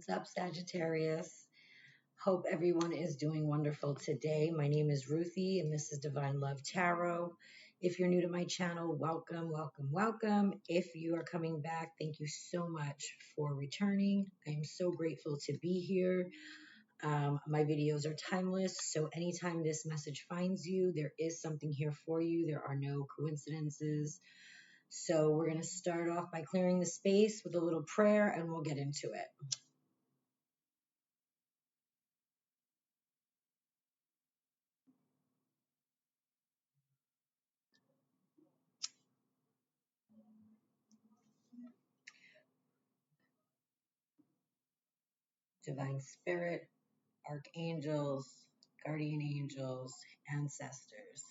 What's up, Sagittarius? Hope everyone is doing wonderful today. My name is Ruthie, and this is Divine Love Tarot. If you're new to my channel, welcome, welcome, welcome. If you are coming back, thank you so much for returning. I am so grateful to be here. My videos are timeless, so anytime this message finds you, there is something here for you. There are no coincidences. So we're going to start off by clearing the space with a little prayer, and we'll get into it. Divine Spirit, archangels, guardian angels, ancestors,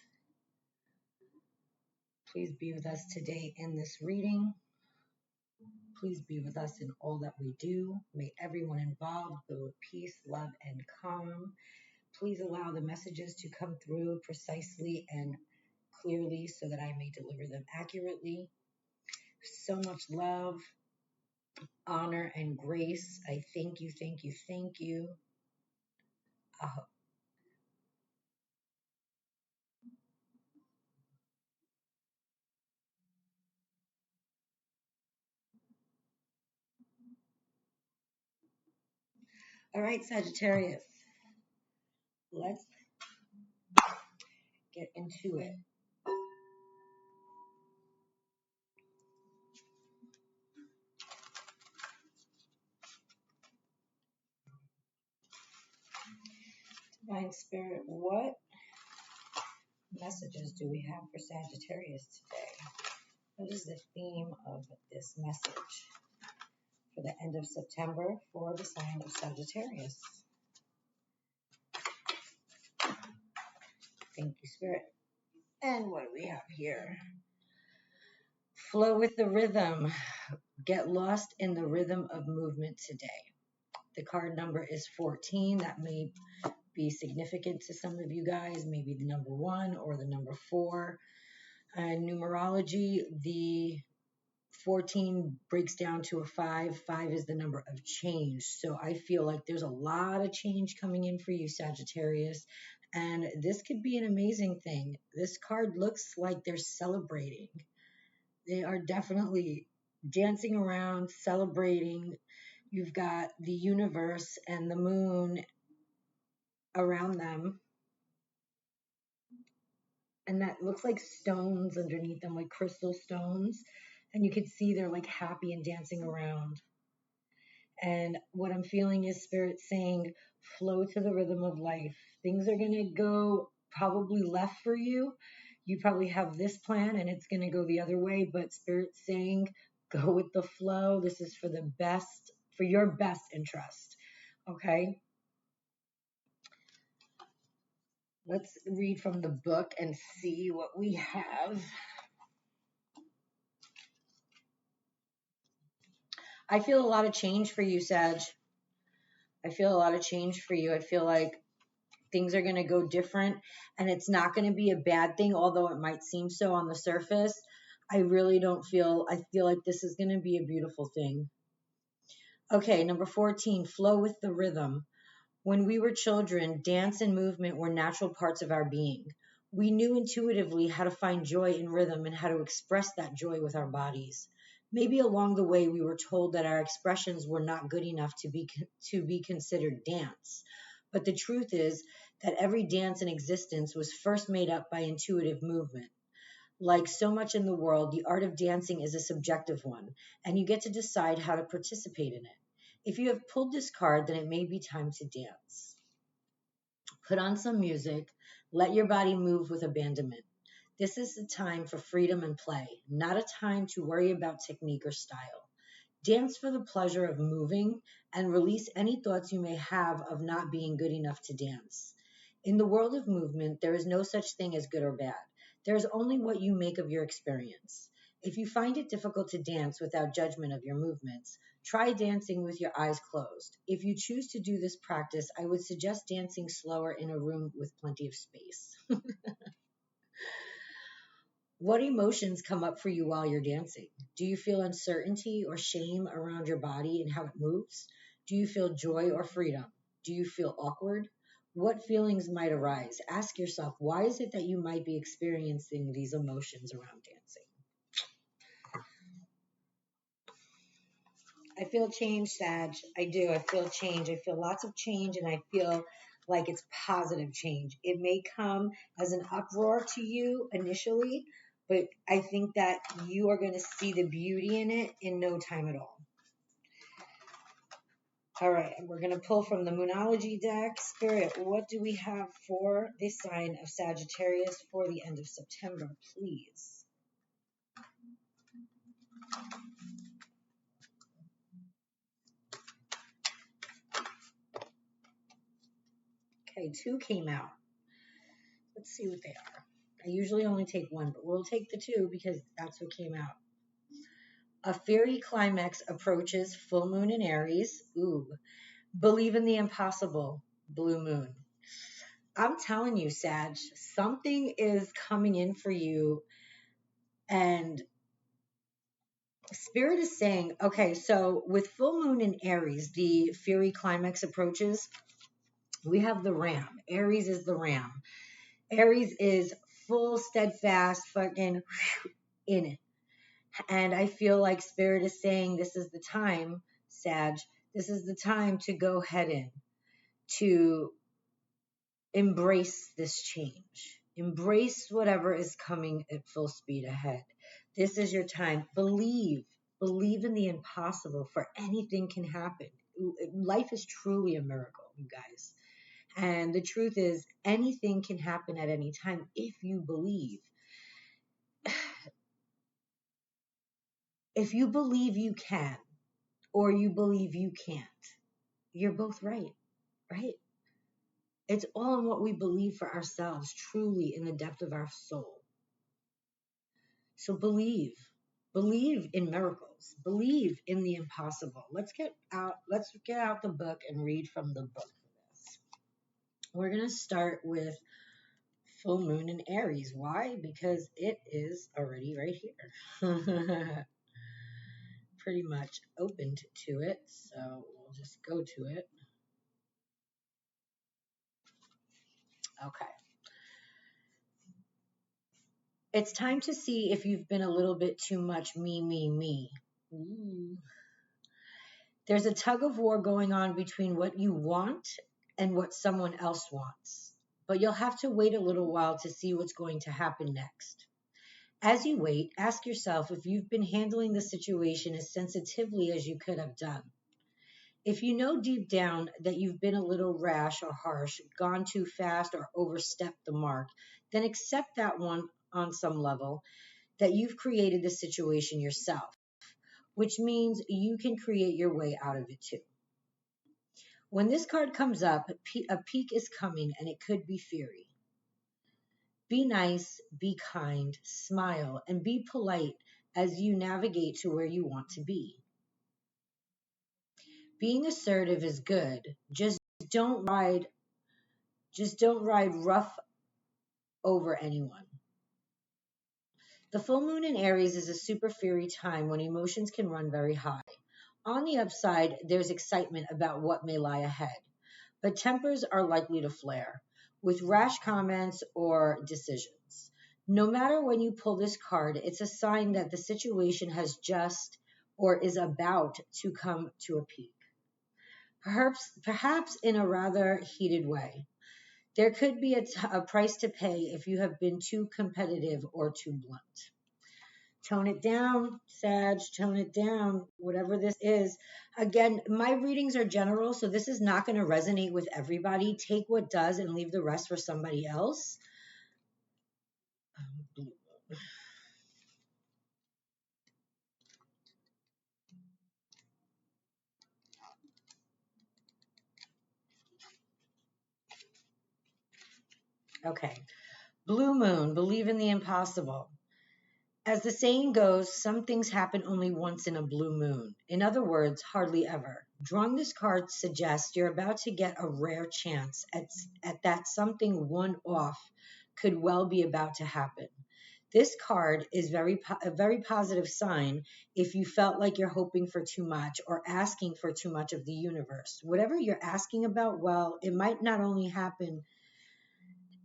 please be with us today in this reading. Please be with us in all that we do. May everyone involved go with peace, love, and calm. Please allow the messages to come through precisely and clearly so that I may deliver them accurately. So much love, honor, and grace. I thank you, thank you, thank you. All right, Sagittarius, let's get into it. Divine Spirit, what messages do we have for Sagittarius today? What is the theme of this message for the end of September for the sign of Sagittarius? Thank you, Spirit. And what do we have here? Flow with the rhythm. Get lost in the rhythm of movement today. The card number is 14. That may be significant to some of you guys, maybe the number 1 or the number 4. Numerology, the 14 breaks down to a 5. 5 is the number of change. So I feel like there's a lot of change coming in for you, Sagittarius. And this could be an amazing thing. This card looks like they're celebrating. They are definitely dancing around, celebrating. You've got the universe and the moon around them. And that looks like stones underneath them, like crystal stones. And you can see they're like happy and dancing around. And what I'm feeling is Spirit saying, flow to the rhythm of life. Things are going to go probably left for you. You probably have this plan and it's going to go the other way, but Spirit's saying, go with the flow. This is for the best, for your best interest. Okay? Let's read from the book and see what we have. I feel a lot of change for you, Sag. I feel a lot of change for you. I feel like things are going to go different and it's not going to be a bad thing, although it might seem so on the surface. I really don't feel, I feel like this is going to be a beautiful thing. Okay, number 14, flow with the rhythm. When we were children, dance and movement were natural parts of our being. We knew intuitively how to find joy in rhythm and how to express that joy with our bodies. Maybe along the way we were told that our expressions were not good enough to be considered dance. But the truth is that every dance in existence was first made up by intuitive movement. Like so much in the world, the art of dancing is a subjective one, and you get to decide how to participate in it. If you have pulled this card, then it may be time to dance. Put on some music, let your body move with abandonment. This is the time for freedom and play, not a time to worry about technique or style. Dance for the pleasure of moving and release any thoughts you may have of not being good enough to dance. In the world of movement, there is no such thing as good or bad. There is only what you make of your experience. If you find it difficult to dance without judgment of your movements, try dancing with your eyes closed. If you choose to do this practice, I would suggest dancing slower in a room with plenty of space. What emotions come up for you while you're dancing? Do you feel uncertainty or shame around your body and how it moves? Do you feel joy or freedom? Do you feel awkward? What feelings might arise? Ask yourself, why is it that you might be experiencing these emotions around dancing? I feel change, Sag. I do. I feel change. I feel lots of change, and I feel like it's positive change. It may come as an uproar to you initially, but I think that you are going to see the beauty in it in no time at all. All right, we're going to pull from the Moonology deck. Spirit, what do we have for the sign of Sagittarius for the end of September, please? Okay, 2 came out. Let's see what they are. I usually only take 1, but we'll take the 2 because that's what came out. A fiery climax approaches, full moon in Aries. Ooh. Believe in the impossible, blue moon. I'm telling you, Sag, something is coming in for you, and Spirit is saying, okay, so with full moon in Aries, the fiery climax approaches, we have the ram. Aries is the ram. Aries is full, steadfast, fucking in it. And I feel like Spirit is saying this is the time, Sag, this is the time to go head in, to embrace this change. Embrace whatever is coming at full speed ahead. This is your time. Believe in the impossible, for anything can happen. Life is truly a miracle, you guys. And the truth is, anything can happen at any time if you believe. If you believe you can, or you believe you can't, you're both right, right? It's all in what we believe for ourselves, truly in the depth of our soul. So believe in miracles, believe in the impossible. Let's get out the book and read from the book for this. We're going to start with full moon in Aries. Why? Because it is already right here. Pretty much opened to it, so we'll just go to it. Okay. It's time to see if you've been a little bit too much me. Ooh. There's a tug of war going on between what you want and what someone else wants. But you'll have to wait a little while to see what's going to happen next. As you wait, ask yourself if you've been handling the situation as sensitively as you could have done. If you know deep down that you've been a little rash or harsh, gone too fast or overstepped the mark, then accept that one on some level, that you've created the situation yourself, which means you can create your way out of it too. When this card comes up, a peak is coming, and it could be fiery. Be nice, be kind, smile, and be polite as you navigate to where you want to be. Being assertive is good. Don't ride rough over anyone. The full moon in Aries is a super fiery time when emotions can run very high. On the upside, there's excitement about what may lie ahead, but tempers are likely to flare with rash comments or decisions. No matter when you pull this card, it's a sign that the situation has just or is about to come to a peak. Perhaps in a rather heated way. There could be a price to pay if you have been too competitive or too blunt. Tone it down, Sag, tone it down, whatever this is. Again, my readings are general, so this is not going to resonate with everybody. Take what does and leave the rest for somebody else. Okay. Blue moon, believe in the impossible. As the saying goes, some things happen only once in a blue moon. In other words, hardly ever. Drawing this card suggests you're about to get a rare chance at that something one off could well be about to happen. This card is a very positive sign if you felt like you're hoping for too much or asking for too much of the universe. Whatever you're asking about, well, it might not only happen,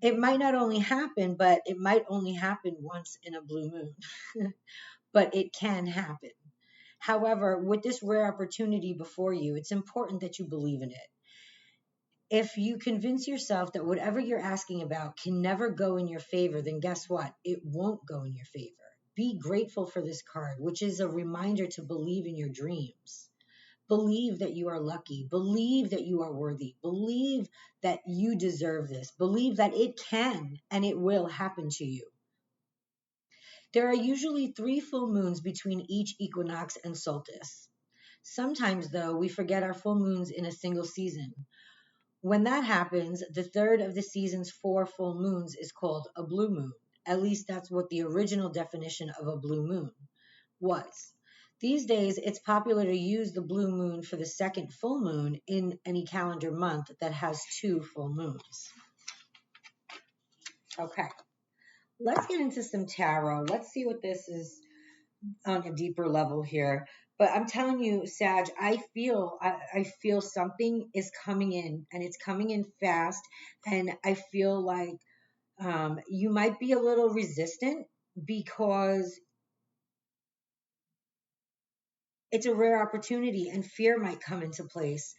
but it might only happen once in a blue moon. But it can happen. However, with this rare opportunity before you, it's important that you believe in it. If you convince yourself that whatever you're asking about can never go in your favor, then guess what? It won't go in your favor. Be grateful for this card, which is a reminder to believe in your dreams. Believe that you are lucky. Believe that you are worthy. Believe that you deserve this. Believe that it can and it will happen to you. There are usually 3 full moons between each equinox and solstice. Sometimes, though, we forget our full moons in a single season. When that happens, the third of the season's 4 full moons is called a blue moon. At least that's what the original definition of a blue moon was. These days, it's popular to use the blue moon for the second full moon in any calendar month that has 2 full moons. Okay, let's get into some tarot. Let's see what this is on a deeper level here. But I'm telling you, Sag, I feel something is coming in, and it's coming in fast. And I feel like you might be a little resistant because it's a rare opportunity and fear might come into place.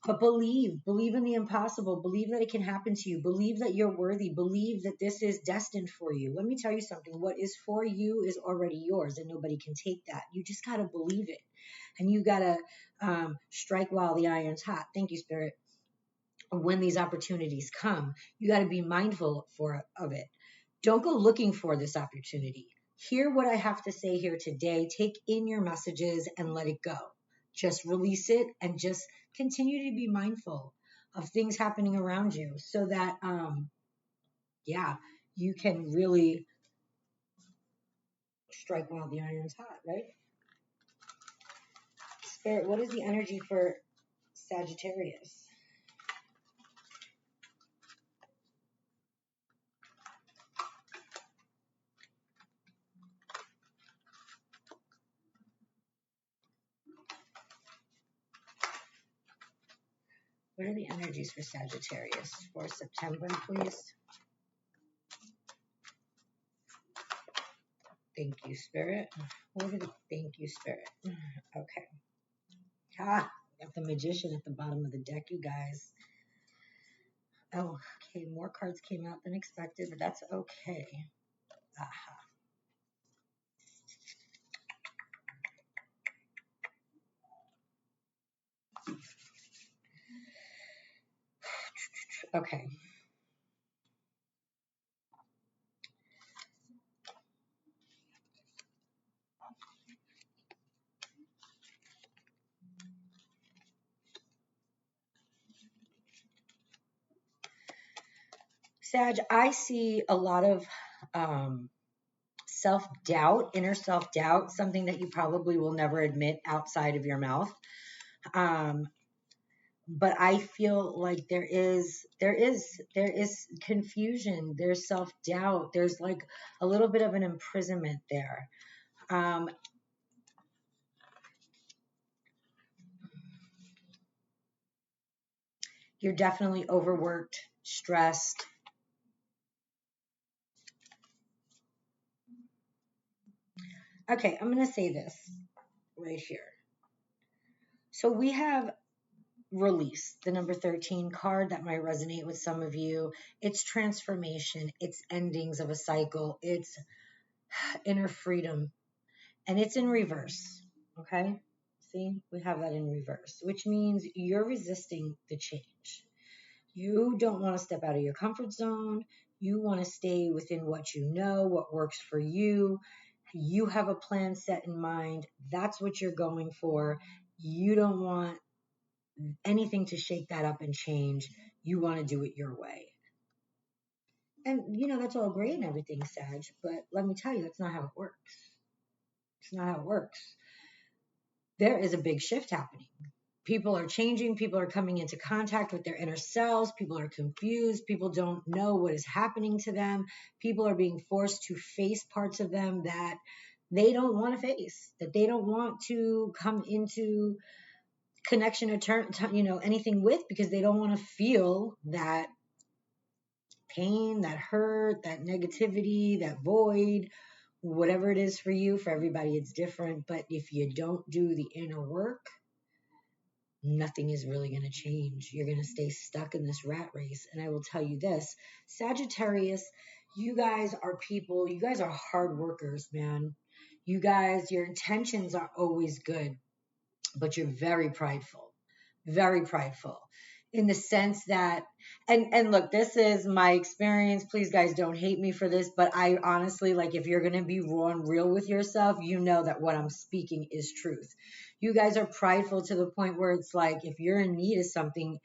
But believe in the impossible. Believe that it can happen to you. Believe that you're worthy. Believe that this is destined for you. Let me tell you something. What is for you is already yours, and nobody can take that. You just got to believe it. And you got to strike while the iron's hot. Thank you, Spirit. When these opportunities come, you got to be mindful of it. Don't go looking for this opportunity. Hear what I have to say here today. Take in your messages and let it go. Just release it and just continue to be mindful of things happening around you so that, yeah, you can really strike while the iron's hot, right? Spirit, what is the energy for Sagittarius? What are the energies for Sagittarius for September, please? Thank you, Spirit. Thank you, Spirit. Okay. Ah, got the Magician at the bottom of the deck, you guys. Oh, okay. More cards came out than expected, but that's okay. Aha. Okay. Sag, I see a lot of self-doubt, inner self-doubt, something that you probably will never admit outside of your mouth. But I feel like there is confusion, there's self-doubt, there's like a little bit of an imprisonment there. You're definitely overworked, stressed. Okay, I'm going to say this right here. So we have release, the number 13 card that might resonate with some of you. It's transformation, it's endings of a cycle, it's inner freedom, and it's in reverse. Okay? See, we have that in reverse, which means you're resisting the change. You don't want to step out of your comfort zone. You want to stay within what you know, what works for you. You have a plan set in mind. That's what you're going for. You don't want anything to shake that up and change. You want to do it your way. And, that's all great and everything, Sag, but let me tell you, that's not how it works. It's not how it works. There is a big shift happening. People are changing. People are coming into contact with their inner selves. People are confused. People don't know what is happening to them. People are being forced to face parts of them that they don't want to face, that they don't want to come into connection or anything with, because they don't want to feel that pain, that hurt, that negativity, that void, whatever it is for you. For everybody, it's different. But if you don't do the inner work, nothing is really going to change. You're going to stay stuck in this rat race. And I will tell you this, Sagittarius, you guys are people, you guys are hard workers, man. You guys, your intentions are always good, but you're very prideful in the sense that, and look, this is my experience. Please, guys, don't hate me for this, but I honestly, like, if you're going to be raw and real with yourself, you know that what I'm speaking is truth. You guys are prideful to the point where it's like, if you're in need of something,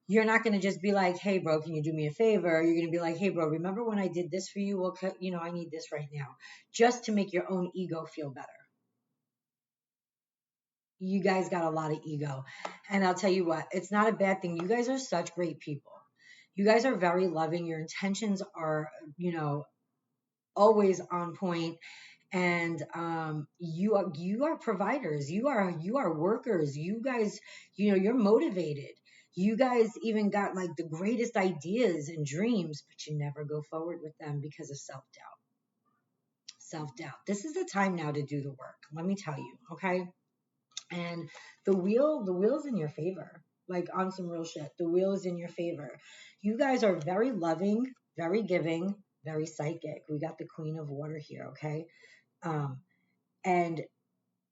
you're not going to just be like, hey, bro, can you do me a favor? You're going to be like, hey, bro, remember when I did this for you? Well, I need this right now, just to make your own ego feel better. You guys got a lot of ego. And I'll tell you what, it's not a bad thing. You guys are such great people. You guys are very loving. Your intentions are, always on point. And you are providers. You are workers. You guys, you're motivated. You guys even got like the greatest ideas and dreams, but you never go forward with them because of self-doubt. Self-doubt. This is the time now to do the work. Let me tell you, okay? And the wheel's in your favor. Like, on some real shit, the wheel is in your favor. You guys are very loving, very giving, very psychic. We got the Queen of Water here, okay? And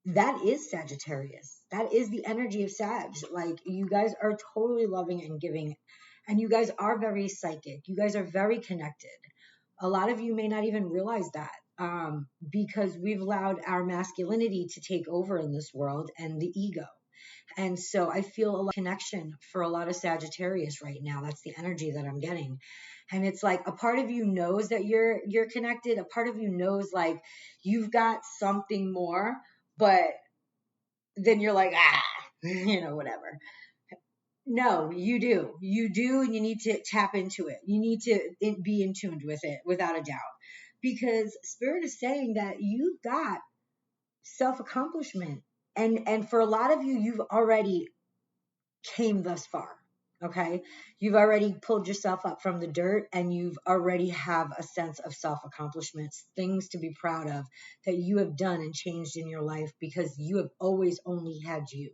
that is Sagittarius. That is the energy of Sag. Like, you guys are totally loving and giving, and you guys are very psychic. You guys are very connected. A lot of you may not even realize that, because we've allowed our masculinity to take over in this world, and the ego. And so I feel a lot of connection for a lot of Sagittarius right now. That's the energy that I'm getting. And it's like, a part of you knows that you're connected. A part of you knows, like, you've got something more, but then you're like, whatever. No, you do. You do, and you need to tap into it. You need to be in tune with it, without a doubt. Because Spirit is saying that you've got self-accomplishment. And for a lot of you, you've already came thus far. Okay. You've already pulled yourself up from the dirt, and you've already have a sense of self-accomplishments, things to be proud of that you have done and changed in your life, because you have always only had you.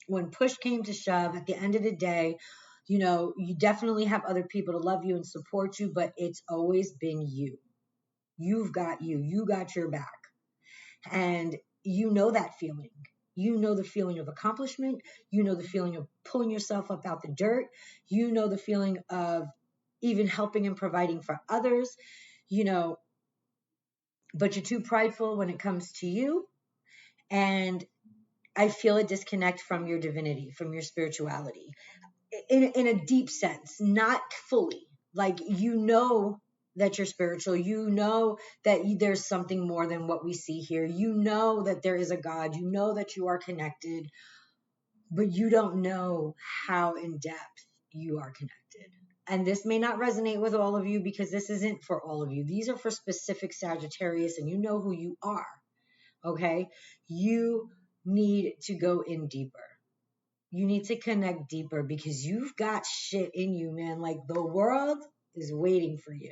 When push came to shove, at the end of the day, you definitely have other people to love you and support you, but it's always been you. You've got you. You got your back. And you know that feeling. You know the feeling of accomplishment. You know the feeling of pulling yourself up out the dirt. You know the feeling of even helping and providing for others, but you're too prideful when it comes to you. And I feel a disconnect from your divinity, from your spirituality, in a deep sense, not fully. Like, that you're spiritual. You know that there's something more than what we see here. You know that there is a God. You know that you are connected, but you don't know how in depth you are connected. And this may not resonate with all of you, because this isn't for all of you. These are for specific Sagittarius, and you know who you are. Okay? You need to go in deeper. You need to connect deeper, because you've got shit in you, man. Like, the world is waiting for you.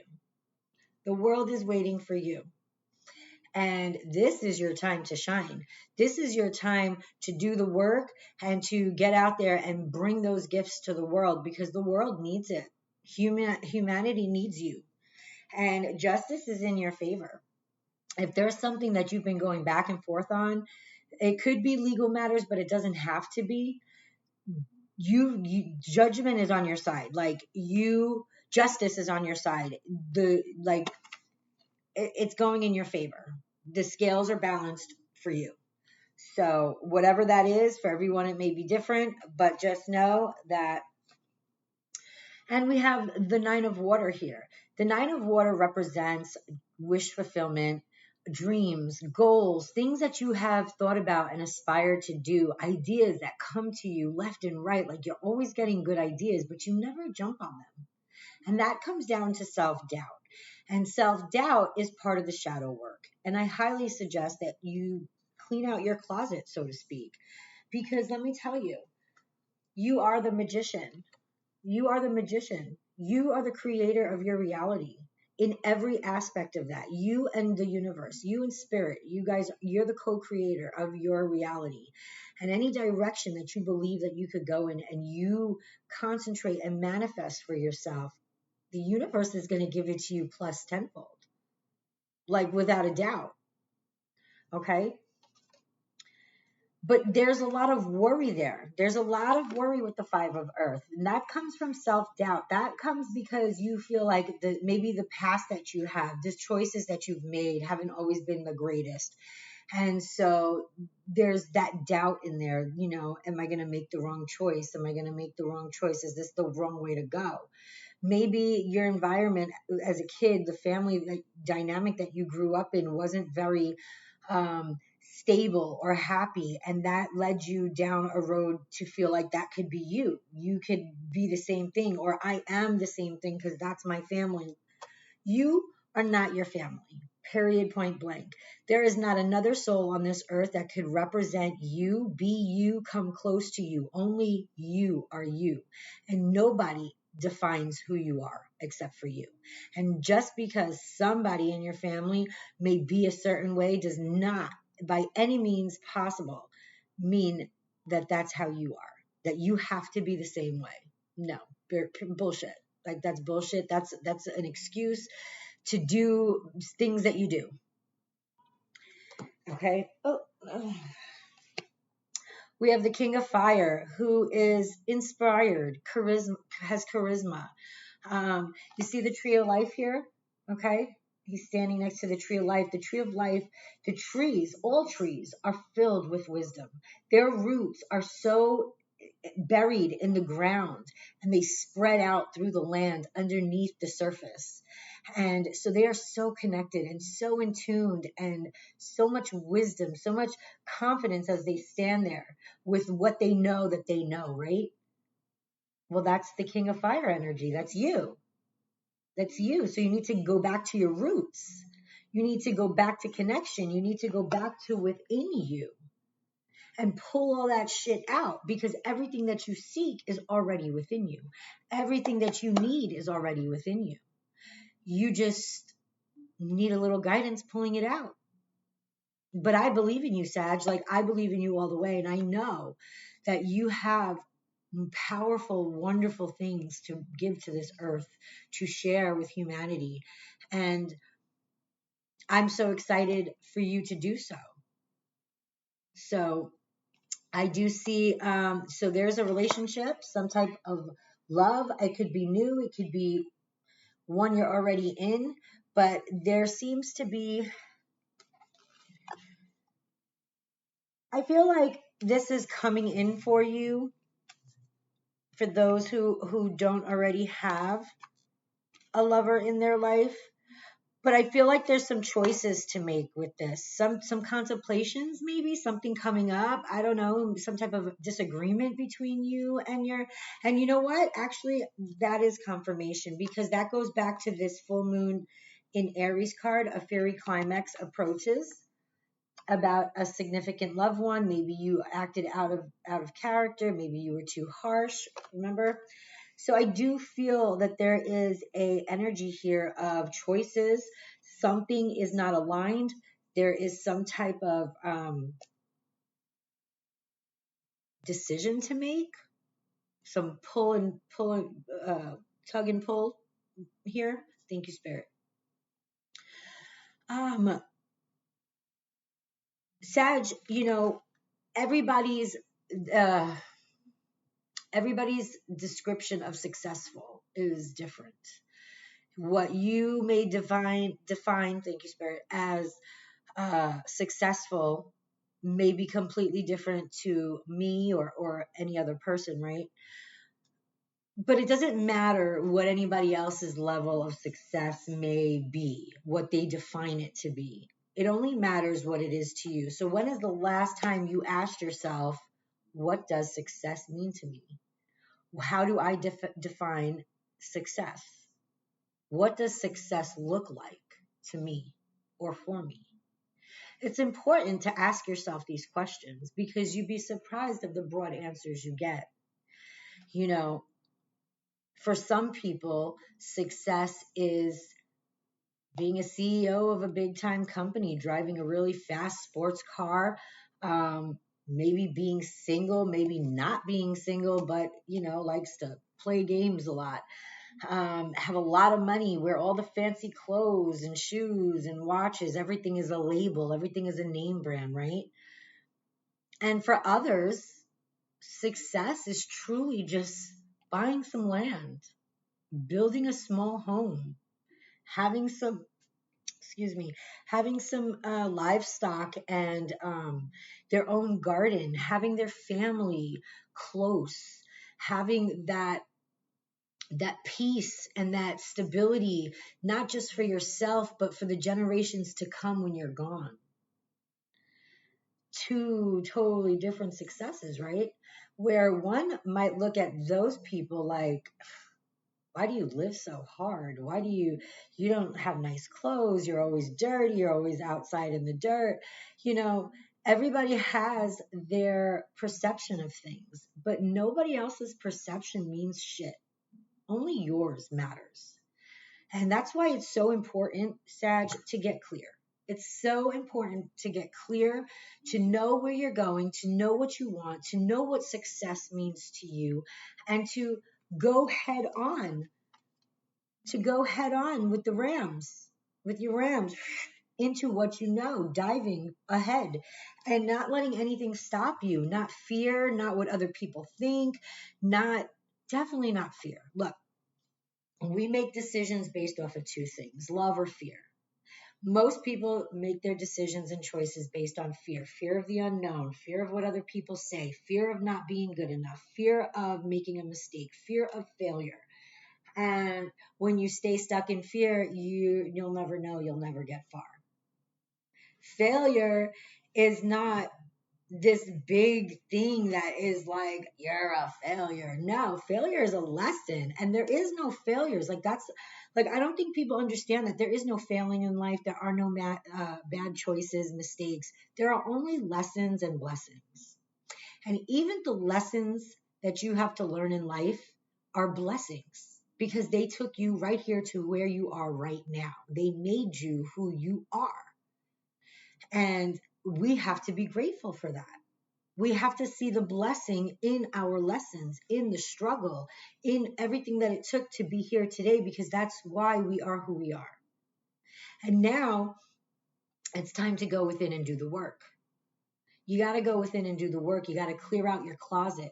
The world is waiting for you. And this is your time to shine. This is your time to do the work and to get out there and bring those gifts to the world, because the world needs it. Humanity needs you. And justice is in your favor. If there's something that you've been going back and forth on, it could be legal matters, but it doesn't have to be. Judgment is on your side. Justice is on your side. It's going in your favor. The scales are balanced for you. So whatever that is, for everyone it may be different, but just know that. And we have the Nine of Water here. The Nine of Water represents wish fulfillment, dreams, goals, things that you have thought about and aspired to do, ideas that come to you left and right. Like you're always getting good ideas, but you never jump on them. And that comes down to self doubt. And self doubt is part of the shadow work. And I highly suggest that you clean out your closet, so to speak, because let me tell you, you are the magician. You are the magician. You are the creator of your reality in every aspect of that. You and the universe, you and spirit, you guys, you're the co-creator of your reality. And any direction that you believe that you could go in and you concentrate and manifest for yourself, the universe is going to give it to you plus tenfold, like without a doubt. Okay. But there's a lot of worry there. There's a lot of worry with the five of earth. And that comes from self-doubt. That comes because you feel like maybe the past that you have, the choices that you've made haven't always been the greatest. And so there's that doubt in there, am I going to make the wrong choice? Am I going to make the wrong choice? Is this the wrong way to go? Maybe your environment as a kid, the family dynamic that you grew up in wasn't very stable or happy, and that led you down a road to feel like that could be you. You could be the same thing, or I am the same thing because that's my family. You are not your family. Period, point blank. There is not another soul on this earth that could represent you, be you, come close to you. Only you are you. And nobody defines who you are except for you. And just because somebody in your family may be a certain way does not, by any means possible, mean that that's how you are, that you have to be the same way. No, bullshit. Like that's bullshit. That's an excuse to do things that you do. Okay. We have the King of Fire, who is inspired, has charisma. You see the Tree of Life here? Okay. He's standing next to the Tree of Life. The Tree of Life, the trees, all trees are filled with wisdom. Their roots are so buried in the ground and they spread out through the land underneath the surface. And so they are so connected and so in tuned and so much wisdom, so much confidence as they stand there with what they know that they know, right? Well, that's the King of Fire energy. That's you. That's you. So you need to go back to your roots. You need to go back to connection. You need to go back to within you and pull all that shit out, because everything that you seek is already within you. Everything that you need is already within you. You just need a little guidance pulling it out. But I believe in you, Sag. Like, I believe in you all the way. And I know that you have powerful, wonderful things to give to this earth, to share with humanity. And I'm so excited for you to do so. So I do see, so there's a relationship, some type of love. It could be new. It could be one you're already in, but there seems to be, I feel like this is coming in for you, for those who don't already have a lover in their life. But I feel like there's some choices to make with this. Some contemplations, maybe something coming up. I don't know, some type of disagreement between you and you know what? Actually, that is confirmation, because that goes back to this full moon in Aries card, a fairy climax approaches, about a significant loved one. Maybe you acted out of character, maybe you were too harsh, remember? So I do feel that there is a energy here of choices. Something is not aligned. There is some type of decision to make. Some tug and pull here. Thank you, Spirit. Sag, everybody's uh, everybody's description of successful is different. What you may define, thank you, Spirit, as successful may be completely different to me or any other person, right? But it doesn't matter what anybody else's level of success may be, what they define it to be. It only matters what it is to you. So when is the last time you asked yourself, what does success mean to me? How do I define success? What does success look like to me or for me? It's important to ask yourself these questions because you'd be surprised of the broad answers you get. You know, for some people, success is being a CEO of a big time company, driving a really fast sports car, maybe being single, maybe not being single, but, likes to play games a lot. Have a lot of money, wear all the fancy clothes and shoes and watches. Everything is a label, everything is a name brand, right? And for others, success is truly just buying some land, building a small home, having some, excuse me, having some livestock and their own garden, having their family close, having that peace and that stability, not just for yourself, but for the generations to come when you're gone. Two totally different successes, right? Where one might look at those people like, why do you live so hard? Why do you don't have nice clothes? You're always dirty. You're always outside in the dirt. Everybody has their perception of things, but nobody else's perception means shit. Only yours matters. And that's why it's so important, Sag, to get clear. It's so important to get clear, to know where you're going, to know what you want, to know what success means to you, and to go head on, with your rams into what you know, diving ahead and not letting anything stop you, not fear, not what other people think, definitely not fear. Look, we make decisions based off of two things, love or fear. Most people make their decisions and choices based on fear of the unknown, fear of what other people say, fear of not being good enough, fear of making a mistake, fear of failure. And when you stay stuck in fear, you'll never know, you'll never get far. Failure is not this big thing that is like, you're a failure. No, failure is a lesson, and there is no failures. I don't think people understand that there is no failing in life. There are no bad choices, mistakes. There are only lessons and blessings. And even the lessons that you have to learn in life are blessings because they took you right here to where you are right now. They made you who you are. And we have to be grateful for that. We have to see the blessing in our lessons, in the struggle, in everything that it took to be here today, because that's why we are who we are. And now it's time to go within and do the work. You got to go within and do the work. You got to clear out your closet.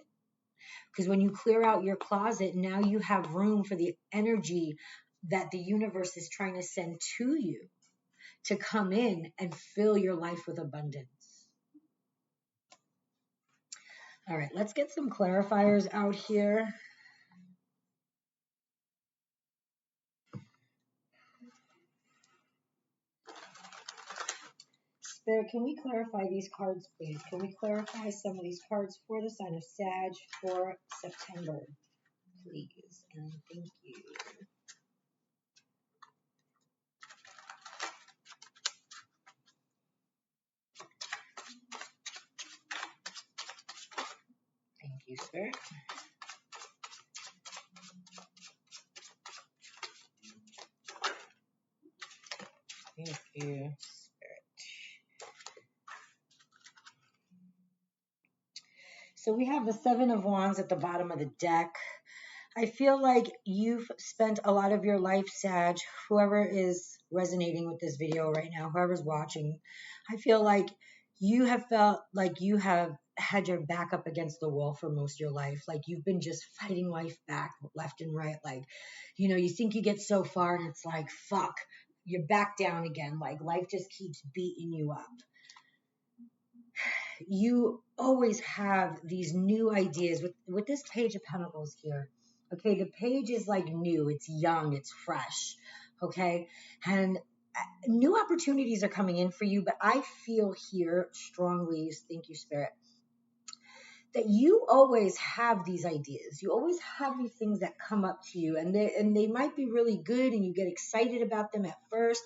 Because when you clear out your closet, now you have room for the energy that the universe is trying to send to you to come in and fill your life with abundance. All right, let's get some clarifiers out here. Spirit, can we clarify these cards, please? Can we clarify some of these cards for the sign of Sag for September, please? And thank you. Thank you, Spirit. Thank you, Spirit. So we have the Seven of Wands at the bottom of the deck. I feel like you've spent a lot of your life, Sag, whoever is resonating with this video right now, whoever's watching, I feel like you have felt like you have had your back up against the wall for most of your life. Like you've been just fighting life back left and right. Like, you think you get so far and it's like, fuck, you're back down again. Like life just keeps beating you up. You always have these new ideas with this Page of Pentacles here. Okay, the page is like new, it's young, it's fresh. Okay, and new opportunities are coming in for you, but I feel here strongly, thank you, Spirit, that you always have these ideas. You always have these things that come up to you, and they might be really good, and you get excited about them at first,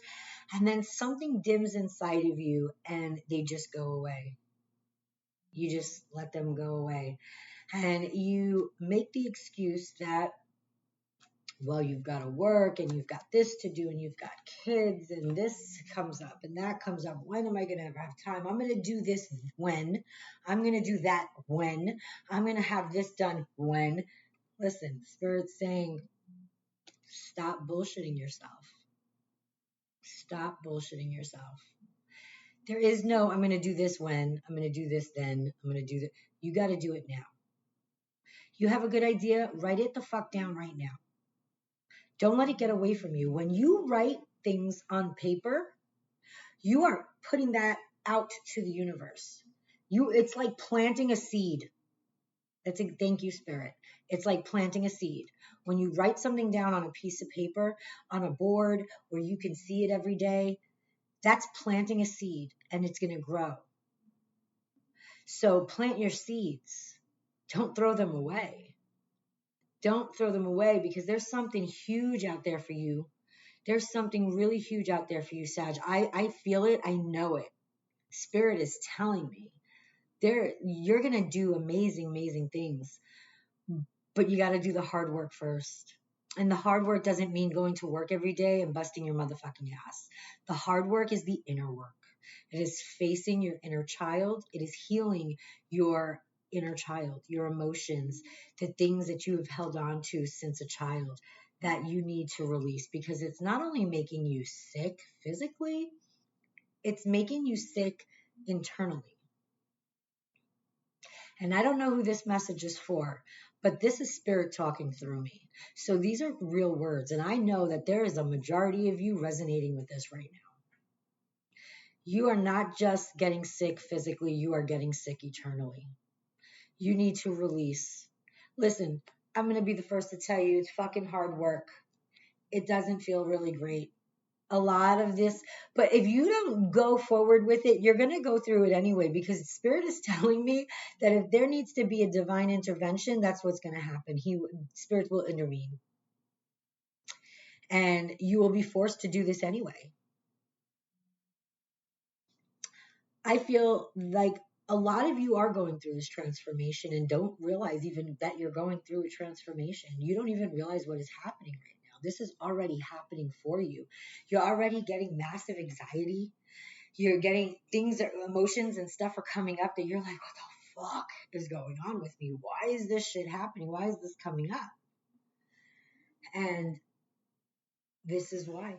and then something dims inside of you, and they just go away. You just let them go away, and you make the excuse that, well, you've got to work and you've got this to do and you've got kids and this comes up and that comes up. When am I going to ever have time? I'm going to do this when. I'm going to do that when. I'm going to have this done when. Listen, Spirit's saying, stop bullshitting yourself. Stop bullshitting yourself. There is no, I'm going to do this when. I'm going to do this then. I'm going to do that. You got to do it now. You have a good idea? Write it the fuck down right now. Don't let it get away from you. When you write things on paper, you are putting that out to the universe. It's like planting a seed. Thank you, Spirit. It's like planting a seed. When you write something down on a piece of paper, on a board where you can see it every day, that's planting a seed and it's going to grow. So plant your seeds. Don't throw them away. Don't throw them away, because there's something huge out there for you. There's something really huge out there for you, Sag. I feel it. I know it. Spirit is telling me you're going to do amazing, amazing things, but you got to do the hard work first. And the hard work doesn't mean going to work every day and busting your motherfucking ass. The hard work is the inner work. It is facing your inner child. It is healing your inner child, your emotions, the things that you have held on to since a child that you need to release, because it's not only making you sick physically, it's making you sick internally. And I don't know who this message is for, but this is Spirit talking through me. So these are real words. And I know that there is a majority of you resonating with this right now. You are not just getting sick physically, you are getting sick eternally. You need to release. Listen, I'm going to be the first to tell you, it's fucking hard work. It doesn't feel really great. A lot of this, but if you don't go forward with it, you're going to go through it anyway, because Spirit is telling me that if there needs to be a divine intervention, that's what's going to happen. Spirit will intervene. And you will be forced to do this anyway. I feel like a lot of you are going through this transformation and don't realize even that you're going through a transformation. You don't even realize what is happening right now. This is already happening for you. You're already getting massive anxiety. You're getting emotions and stuff are coming up that you're like, what the fuck is going on with me? Why is this shit happening? Why is this coming up? And this is why.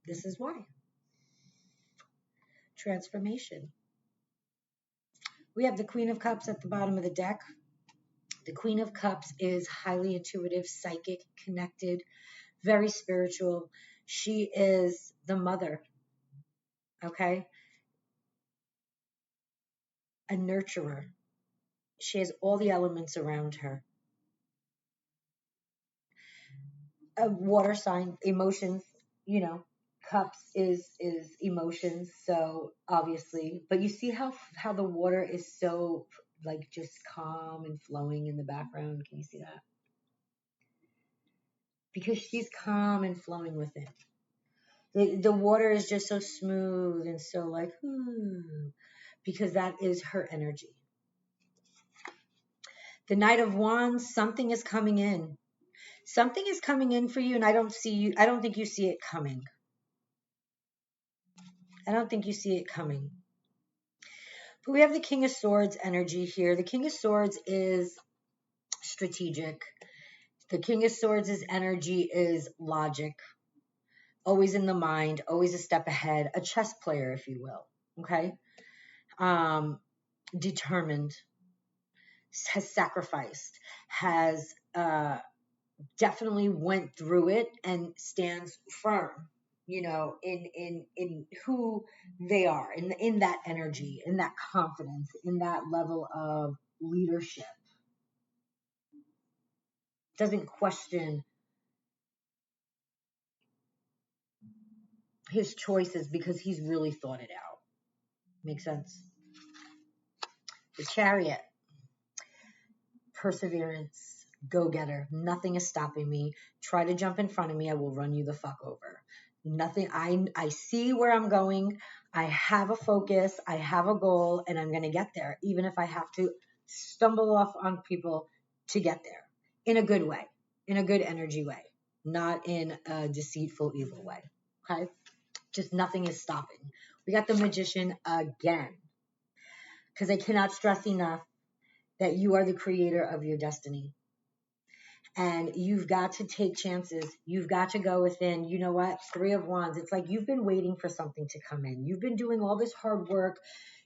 This is why. Transformation. We have the Queen of Cups at the bottom of the deck. The Queen of Cups is highly intuitive, psychic, connected, very spiritual. She is the mother, okay? A nurturer. She has all the elements around her. A water sign, emotions, cups is emotions, so obviously. But you see how the water is so like just calm and flowing in the background. Can you see that? Because she's calm and flowing with it. The water is just so smooth and so like, because that is her energy. The Knight of Wands, something is coming in. Something is coming in for you, and I don't think you see it coming. I don't think you see it coming. But we have the King of Swords energy here. The King of Swords is strategic. The King of Swords' energy is logic. Always in the mind, always a step ahead, a chess player, if you will. Okay? Determined, has sacrificed, has definitely went through it and stands firm, in who they are, in that energy, in that confidence, in that level of leadership. Doesn't question his choices because he's really thought it out. Makes sense? The Chariot, perseverance, go-getter. Nothing is stopping me. Try to jump in front of me, I will run you the fuck over. Nothing. I see where I'm going. I have a focus, I have a goal, and I'm going to get there, even if I have to stumble off on people to get there, in a good way, in a good energy way, not in a deceitful, evil way. Okay? Just nothing is stopping. We got the Magician again, because I cannot stress enough that you are the creator of your destiny. And you've got to take chances. You've got to go within. You know what? Three of Wands. It's like you've been waiting for something to come in. You've been doing all this hard work.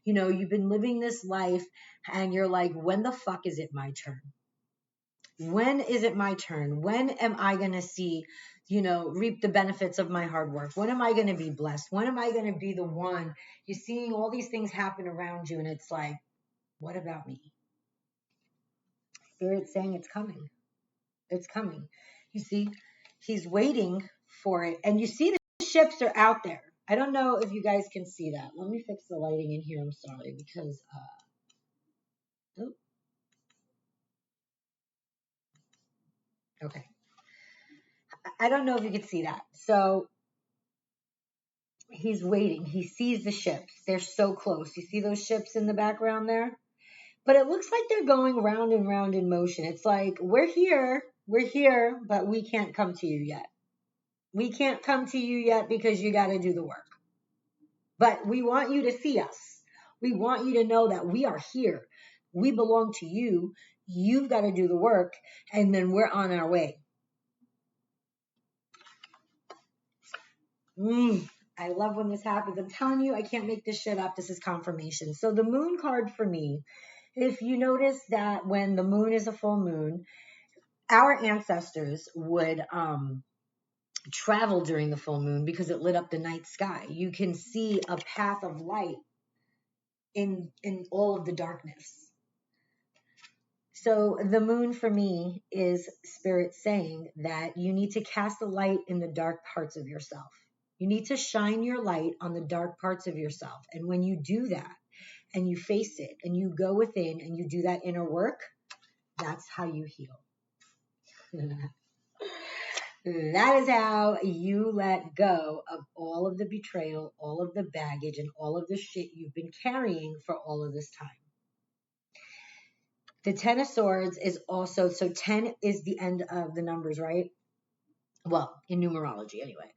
You know, you've been living this life and you're like, when the fuck is it my turn? When is it my turn? When am I going to see, reap the benefits of my hard work? When am I going to be blessed? When am I going to be the one? You're seeing all these things happen around you and it's like, what about me? Spirit's saying it's coming. It's coming. You see, he's waiting for it. And you see the ships are out there. I don't know if you guys can see that. Let me fix the lighting in here. I'm sorry because, okay. I don't know if you can see that. So he's waiting. He sees the ships. They're so close. You see those ships in the background there? But it looks like they're going round and round in motion. It's like, we're here, but we can't come to you yet. We can't come to you yet because you got to do the work. But we want you to see us. We want you to know that we are here. We belong to you. You've got to do the work, and then we're on our way. I love when this happens. I'm telling you, I can't make this shit up. This is confirmation. So the moon card for me, if you notice that when the moon is a full moon, our ancestors would travel during the full moon because it lit up the night sky. You can see a path of light in all of the darkness. So the moon for me is spirit saying that you need to cast a light in the dark parts of yourself. You need to shine your light on the dark parts of yourself. And when you do that and you face it and you go within and you do that inner work, that's how you heal. That is how you let go of all of the betrayal, all of the baggage, and all of the shit you've been carrying for all of this time. The 10 of Swords is also, so 10 is the end of the numbers, right? Well, in numerology anyway.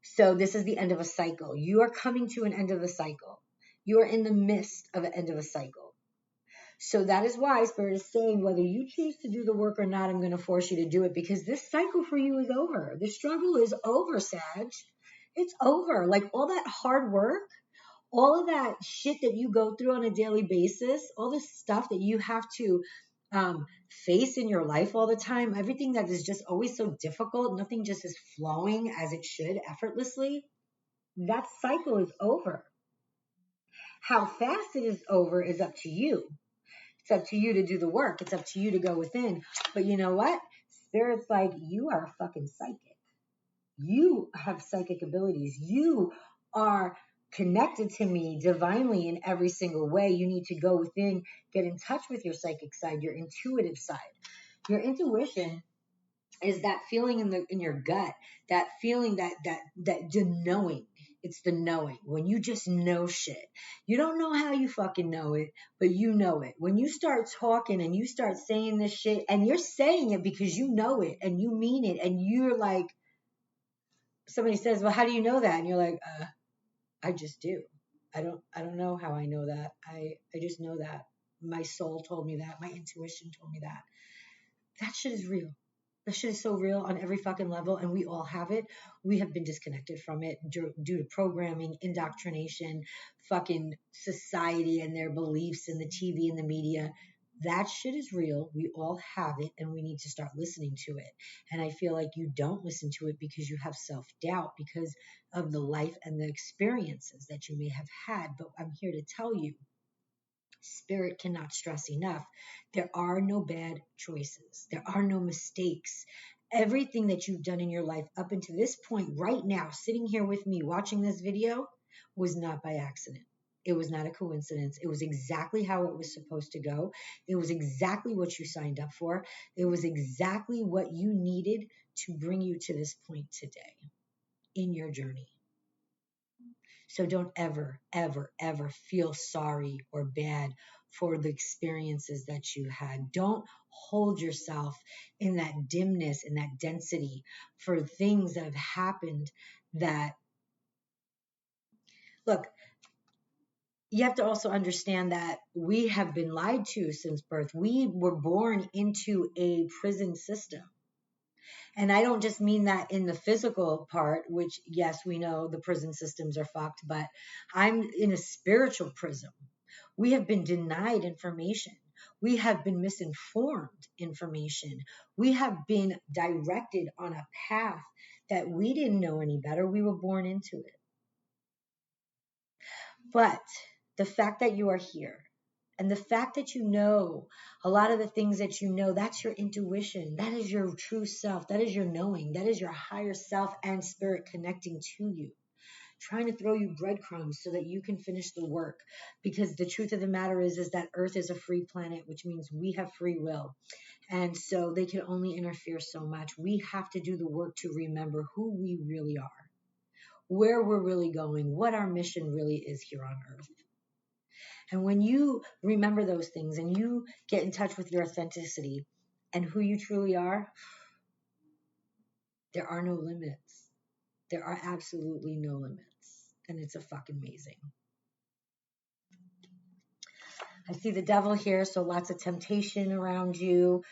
So this is the end of a cycle. You are coming to an end of a cycle. You are in the midst of an end of a cycle. So that is why Spirit is saying, whether you choose to do the work or not, I'm going to force you to do it because this cycle for you is over. The struggle is over, Sag. It's over. Like all that hard work, all of that shit that you go through on a daily basis, all this stuff that you have to face in your life all the time, everything that is just always so difficult, nothing just is flowing as it should effortlessly, that cycle is over. How fast it is over is up to you. It's up to you to do the work. It's up to you to go within. But you know what? Spirit's like, you are a fucking psychic. You have psychic abilities. You are connected to me divinely in every single way. You need to go within, get in touch with your psychic side, your intuitive side. Your intuition is that feeling in your gut, that feeling that the knowing. It's the knowing. When you just know shit. You don't know how you fucking know it, but you know it. When you start talking and you start saying this shit and you're saying it because you know it and you mean it and you're like, somebody says, well, how do you know that? And you're like, I just do. I don't know how I know that. I just know that. My soul told me that. My intuition told me that. That shit is real. That shit is so real on every fucking level, and we all have it. We have been disconnected from it due to programming, indoctrination, fucking society and their beliefs and the TV and the media. That shit is real. We all have it, and we need to start listening to it. And I feel like you don't listen to it because you have self-doubt because of the life and the experiences that you may have had. But I'm here to tell you, Spirit cannot stress enough. There are no bad choices. There are no mistakes. Everything that you've done in your life up until this point, right now, sitting here with me watching this video, was not by accident. It was not a coincidence. It was exactly how it was supposed to go. It was exactly what you signed up for. It was exactly what you needed to bring you to this point today in your journey. So don't ever, ever, ever feel sorry or bad for the experiences that you had. Don't hold yourself in that dimness, in that density for things that have happened that, look, you have to also understand that we have been lied to since birth. We were born into a prison system. And I don't just mean that in the physical part, which, yes, we know the prison systems are fucked, but I'm in a spiritual prison. We have been denied information. We have been misinformed information. We have been directed on a path that we didn't know any better. We were born into it. But the fact that you are here, and the fact that you know a lot of the things that you know, that's your intuition. That is your true self. That is your knowing. That is your higher self and spirit connecting to you, trying to throw you breadcrumbs so that you can finish the work. Because the truth of the matter is that Earth is a free planet, which means we have free will. And so they can only interfere so much. We have to do the work to remember who we really are, where we're really going, what our mission really is here on Earth. And when you remember those things and you get in touch with your authenticity and who you truly are, there are no limits. There are absolutely no limits. And it's a fucking amazing. I see the devil here, so lots of temptation around you.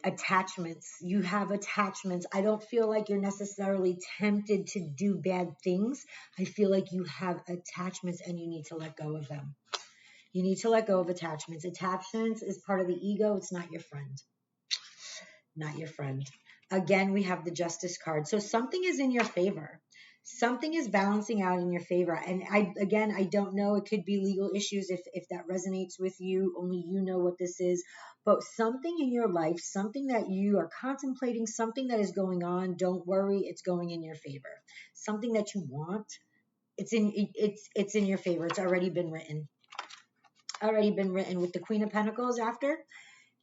Attachments. You have attachments. I don't feel like you're necessarily tempted to do bad things. I feel like you have attachments and you need to let go of them. You need to let go of attachments. Attachments is part of the ego. It's not your friend. Not your friend. Again, we have the Justice card. So something is in your favor. Something is balancing out in your favor. And I don't know. It could be legal issues if that resonates with you. Only you know what this is. But something in your life, something that you are contemplating, something that is going on, don't worry, it's going in your favor. Something that you want, it's in your favor. It's already been written. Already been written with the Queen of Pentacles after.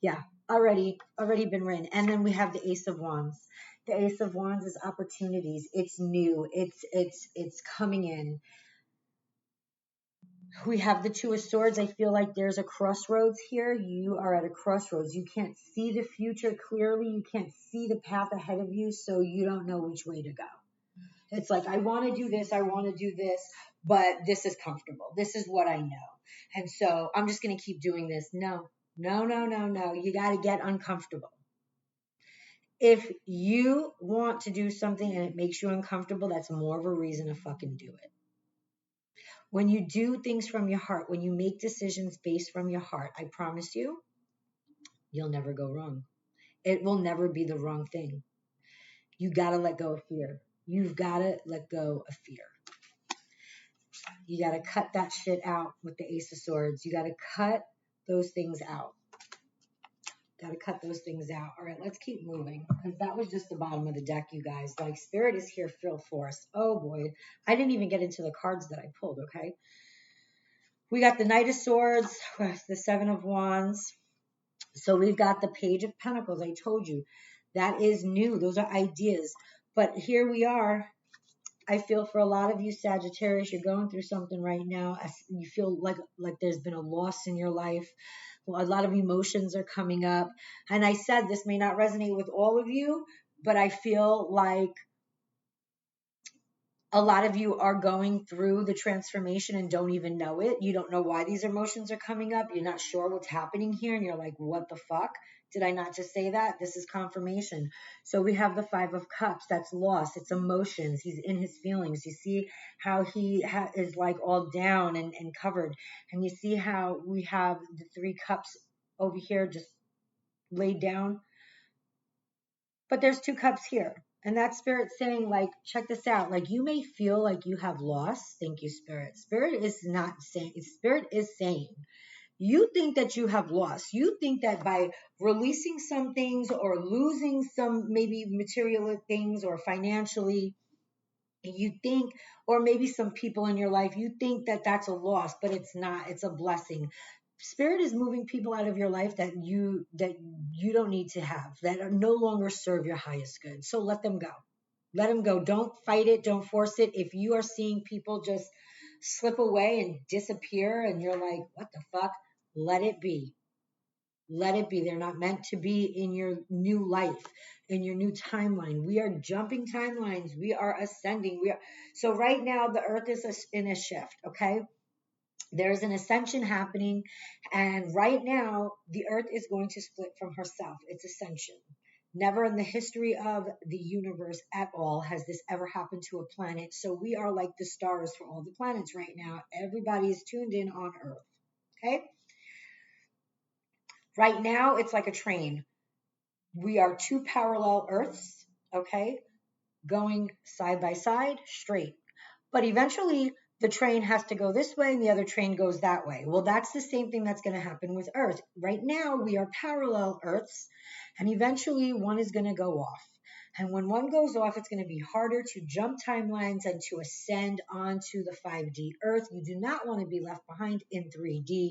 Yeah, already been written. And then we have the Ace of Wands. The Ace of Wands is opportunities. It's new. It's coming in. We have the Two of Swords. I feel like there's a crossroads here. You are at a crossroads. You can't see the future clearly. You can't see the path ahead of you, so you don't know which way to go. It's like, I want to do this, I want to do this, but this is comfortable. This is what I know. And so I'm just going to keep doing this. No. You got to get uncomfortable. If you want to do something and it makes you uncomfortable, that's more of a reason to fucking do it. When you do things from your heart, when you make decisions based from your heart, I promise you, you'll never go wrong. It will never be the wrong thing. You got to let go of fear. You've got to let go of fear. You got to cut that shit out with the Ace of Swords. You got to cut those things out. Got to cut those things out. All right, let's keep moving because that was just the bottom of the deck, you guys. Like, Spirit is here, full force. Oh, boy. I didn't even get into the cards that I pulled, okay? We got the Knight of Swords, the Seven of Wands. So we've got the Page of Pentacles. I told you. That is new. Those are ideas. But here we are. I feel for a lot of you Sagittarius, you're going through something right now. You feel like there's been a loss in your life. A lot of emotions are coming up. And I said this may not resonate with all of you, but I feel like a lot of you are going through the transformation and don't even know it. You don't know why these emotions are coming up. You're not sure what's happening here. And you're like, what the fuck? Did I not just say that? This is confirmation. So we have the Five of Cups. That's loss. It's emotions. He's in his feelings. You see how he is like all down and covered. And you see how we have the Three Cups over here just laid down. But there's two cups here. And that Spirit saying, like, check this out. Like, you may feel like you have lost. Thank you, Spirit. Spirit is not saying, Spirit is saying You think that you have lost. You think that by releasing some things or losing some maybe material things or financially, you think, or maybe some people in your life, you think that that's a loss, but it's not. It's a blessing. Spirit is moving people out of your life that you don't need to have, that are no longer serve your highest good. So let them go. Let them go. Don't fight it. Don't force it. If you are seeing people just slip away and disappear and you're like, what the fuck? Let it be. Let it be. They're not meant to be in your new life, in your new timeline. We are jumping timelines. We are ascending. So right now the earth is in a shift, okay? There's an ascension happening, and right now the earth is going to split from herself. It's ascension. Never in the history of the universe at all has this ever happened to a planet. So we are like the stars for all the planets right now. Everybody is tuned in on earth. Okay? Right now it's like a train. We are two parallel earths, okay? Going side by side, straight. But eventually the train has to go this way and the other train goes that way. Well, that's the same thing that's going to happen with Earth. Right now, we are parallel Earths, and eventually one is going to go off. And when one goes off, it's going to be harder to jump timelines and to ascend onto the 5D Earth. You do not want to be left behind in 3D,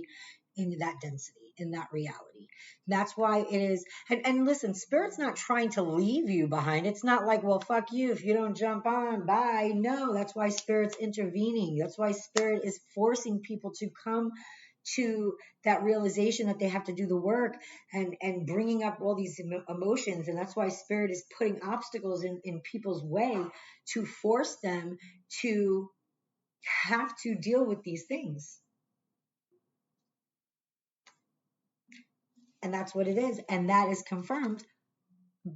in that density, in that reality. That's why it is. And listen, Spirit's not trying to leave you behind. It's not like, well, fuck you if you don't jump on, bye. No, that's why Spirit's intervening. That's why Spirit is forcing people to come to that realization that they have to do the work, and bringing up all these emotions. And that's why Spirit is putting obstacles in people's way to force them to have to deal with these things. And that's what it is. And that is confirmed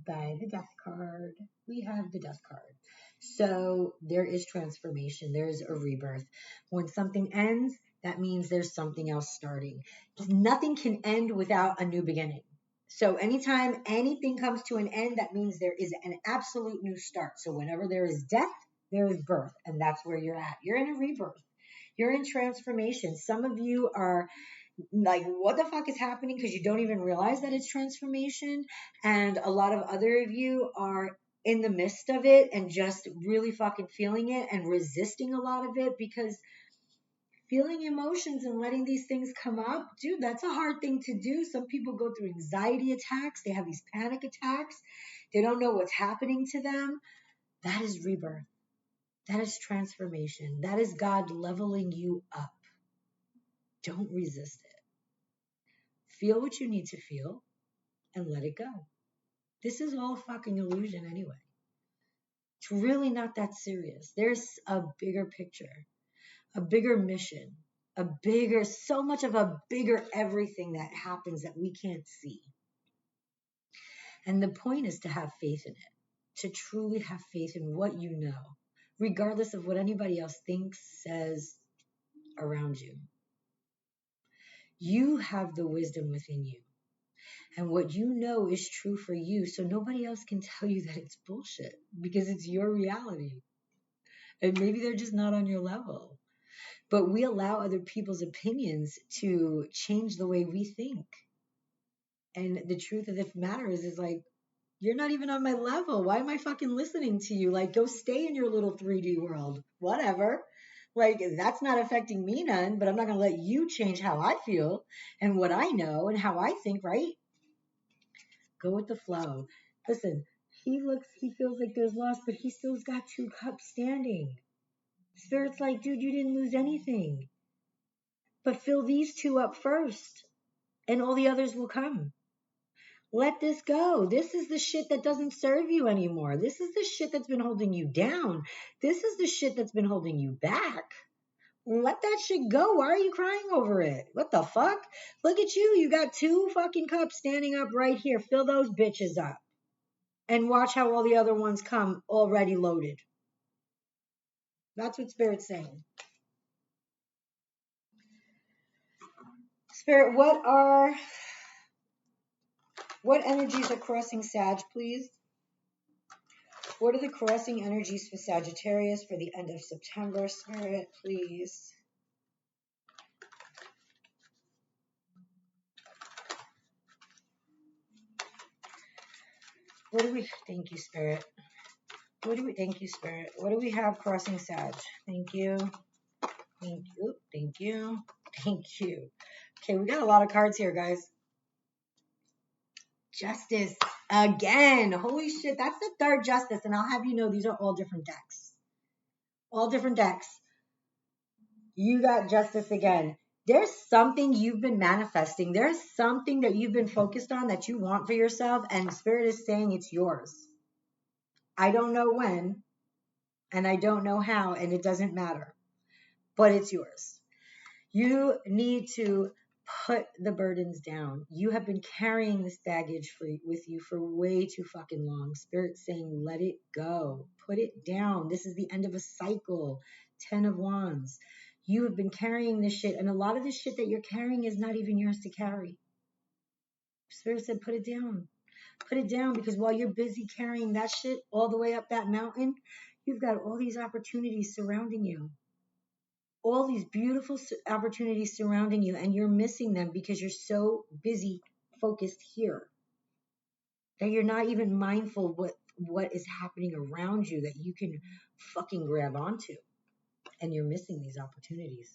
by the death card. We have the death card. So there is transformation. There's a rebirth. When something ends, that means there's something else starting. Nothing can end without a new beginning. So anytime anything comes to an end, that means there is an absolute new start. So whenever there is death, there is birth. And that's where you're at. You're in a rebirth. You're in transformation. Some of you are like, what the fuck is happening, because you don't even realize that it's transformation. And a lot of other of you are in the midst of it and just really fucking feeling it and resisting a lot of it, because feeling emotions and letting these things come up, dude, that's a hard thing to do. Some people go through anxiety attacks. They have these panic attacks. They don't know what's happening to them. That is rebirth. That is transformation. That is God leveling you up. Don't resist it. Feel what you need to feel and let it go. This is all fucking illusion anyway. It's really not that serious. There's a bigger picture, a bigger mission, so much of a bigger everything that happens that we can't see. And the point is to have faith in it, to truly have faith in what you know, regardless of what anybody else thinks, says around you. You have the wisdom within you. And what you know is true for you. So nobody else can tell you that it's bullshit, because it's your reality. And maybe they're just not on your level. But we allow other people's opinions to change the way we think. And the truth of the matter is like, you're not even on my level. Why am I fucking listening to you? Like, go stay in your little 3D world. Whatever. Like, that's not affecting me none, but I'm not going to let you change how I feel and what I know and how I think, right? Go with the flow. Listen, he feels like there's loss, but he still's got 2 cups standing. Spirit's like, dude, you didn't lose anything. But fill these 2 up first, and all the others will come. Let this go. This is the shit that doesn't serve you anymore. This is the shit that's been holding you down. This is the shit that's been holding you back. Let that shit go. Why are you crying over it? What the fuck? Look at you. You got 2 fucking cups standing up right here. Fill those bitches up. And watch how all the other ones come already loaded. That's what Spirit's saying. Spirit, what energies are crossing Sag, please? What are the crossing energies for Sagittarius for the end of September? Spirit, please. What do we, thank you, Spirit. Thank you, Spirit. What do we have crossing Sag? Thank you. Thank you. Thank you. Thank you. Okay, we got a lot of cards here, guys. Justice again. Holy shit, that's the third Justice. And I'll have you know these are all different decks. All different decks. You got Justice again. There's something you've been manifesting. There's something that you've been focused on that you want for yourself, and Spirit is saying it's yours. I don't know when, and I don't know how, and it doesn't matter, but it's yours. You need to put the burdens down. You have been carrying this baggage with you for way too fucking long. Spirit's saying, let it go. Put it down. This is the end of a cycle. 10 of Wands. You have been carrying this shit, and a lot of this shit that you're carrying is not even yours to carry. Spirit said, put it down. Put it down, because while you're busy carrying that shit all the way up that mountain, you've got all these opportunities surrounding you. All these beautiful opportunities surrounding you, and you're missing them because you're so busy focused here that you're not even mindful what is happening around you that you can fucking grab onto, and you're missing these opportunities.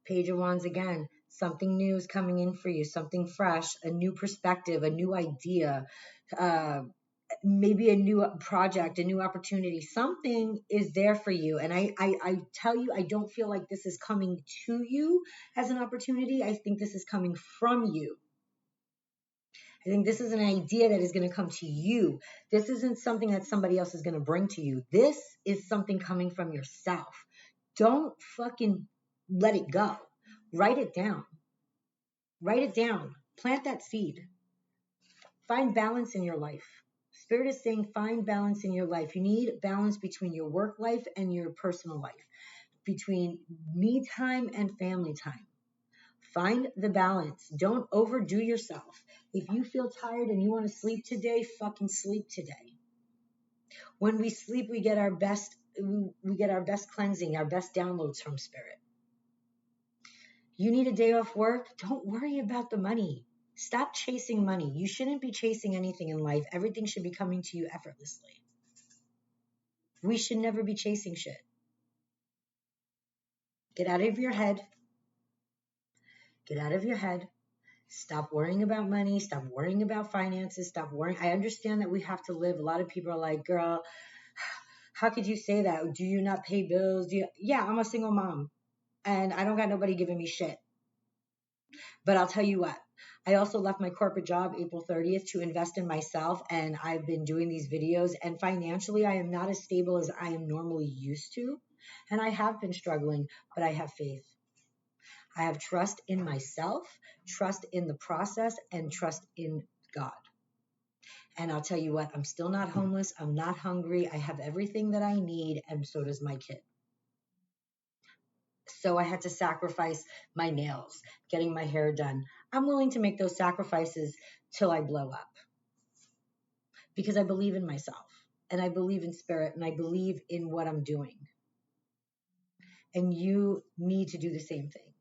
Page of Wands again. Something new is coming in for you, something fresh, a new perspective, a new idea, maybe a new project, a new opportunity. Something is there for you. And I tell you, I don't feel like this is coming to you as an opportunity. I think this is coming from you. I think this is an idea that is going to come to you. This isn't something that somebody else is going to bring to you. This is something coming from yourself. Don't fucking let it go. Write it down. Write it down. Plant that seed. Find balance in your life. Spirit is saying find balance in your life. You need balance between your work life and your personal life, between me time and family time. Find the balance. Don't overdo yourself. If you feel tired and you want to sleep today, fucking sleep today. When we sleep, we get our best cleansing, our best downloads from Spirit. You need a day off work? Don't worry about the money. Stop chasing money. You shouldn't be chasing anything in life. Everything should be coming to you effortlessly. We should never be chasing shit. Get out of your head. Get out of your head. Stop worrying about money. Stop worrying about finances. Stop worrying. I understand that we have to live. A lot of people are like, girl, how could you say that? Do you not pay bills? Yeah, I'm a single mom. And I don't got nobody giving me shit. But I'll tell you what. I also left my corporate job April 30th to invest in myself, and I've been doing these videos, and financially I am not as stable as I am normally used to, and I have been struggling, but I have faith. I have trust in myself, trust in the process, and trust in God. And I'll tell you what, I'm still not homeless, I'm not hungry, I have everything that I need, and so does my kid. So I had to sacrifice my nails, getting my hair done. I'm willing to make those sacrifices till I blow up. Because I believe in myself, and I believe in Spirit, and I believe in what I'm doing. And you need to do the same thing.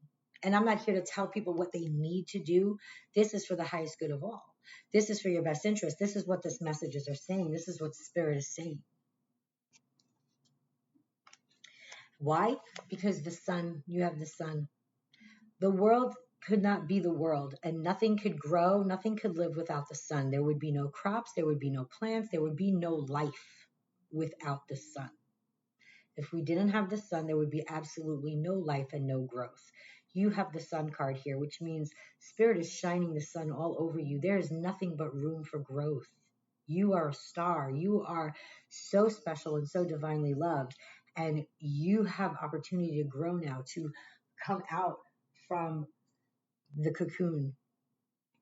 And I'm not here to tell people what they need to do. This is for the highest good of all. This is for your best interest. This is what these messages are saying. This is what Spirit is saying. Why? Because the sun, you have the sun. The world could not be the world, and nothing could grow, nothing could live without the sun. There would be no crops, there would be no plants, there would be no life without the sun. If we didn't have the sun, there would be absolutely no life and no growth. You have the sun card here, which means Spirit is shining the sun all over you. There is nothing but room for growth. You are a star. You are so special and so divinely loved. And you have opportunity to grow now, to come out from the cocoon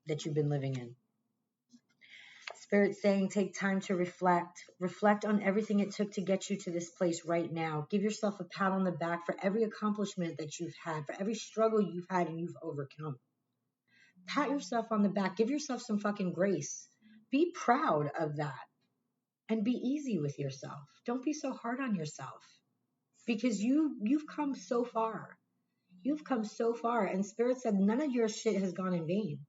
that you've been living in. Spirit saying, take time to reflect. Reflect on everything it took to get you to this place right now. Give yourself a pat on the back for every accomplishment that you've had, for every struggle you've had and you've overcome. Pat yourself on the back. Give yourself some fucking grace. Be proud of that. And be easy with yourself. Don't be so hard on yourself. Because you've come so far. You've come so far. And Spirit said none of your shit has gone in vain.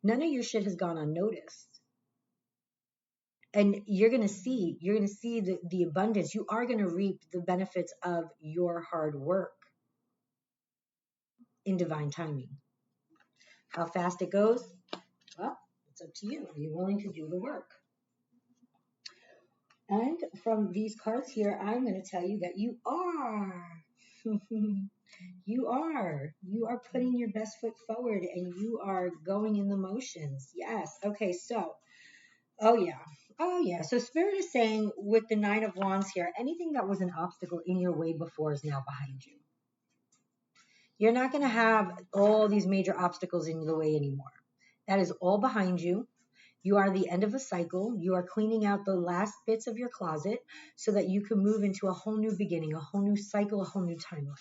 None of your shit has gone unnoticed. And you're going to see the abundance. You are going to reap the benefits of your hard work in divine timing. How fast it goes? Well, it's up to you. Are you willing to do the work? And from these cards here, I'm going to tell you that you are. You are putting your best foot forward and you are going in the motions. Yes. Okay. So, oh yeah. Oh yeah. So Spirit is saying with the Nine of Wands here, anything that was an obstacle in your way before is now behind you. You're not going to have all these major obstacles in the way anymore. That is all behind you. You are the end of a cycle. You are cleaning out the last bits of your closet so that you can move into a whole new beginning, a whole new cycle, a whole new timeline.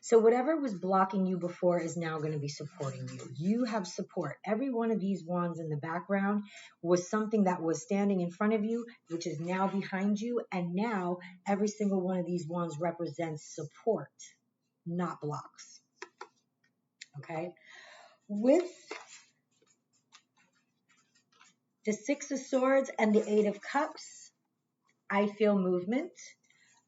So whatever was blocking you before is now going to be supporting you. You have support. Every one of these wands in the background was something that was standing in front of you, which is now behind you. And now every single one of these wands represents support, not blocks. Okay? With the Six of Swords and the Eight of Cups, I feel movement.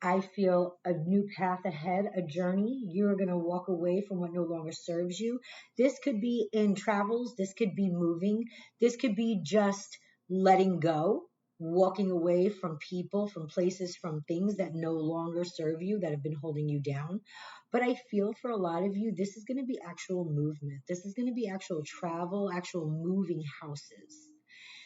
I feel a new path ahead, a journey. You're going to walk away from what no longer serves you. This could be in travels. This could be moving. This could be just letting go, walking away from people, from places, from things that no longer serve you, that have been holding you down. But I feel for a lot of you, this is going to be actual movement. This is going to be actual travel, actual moving houses.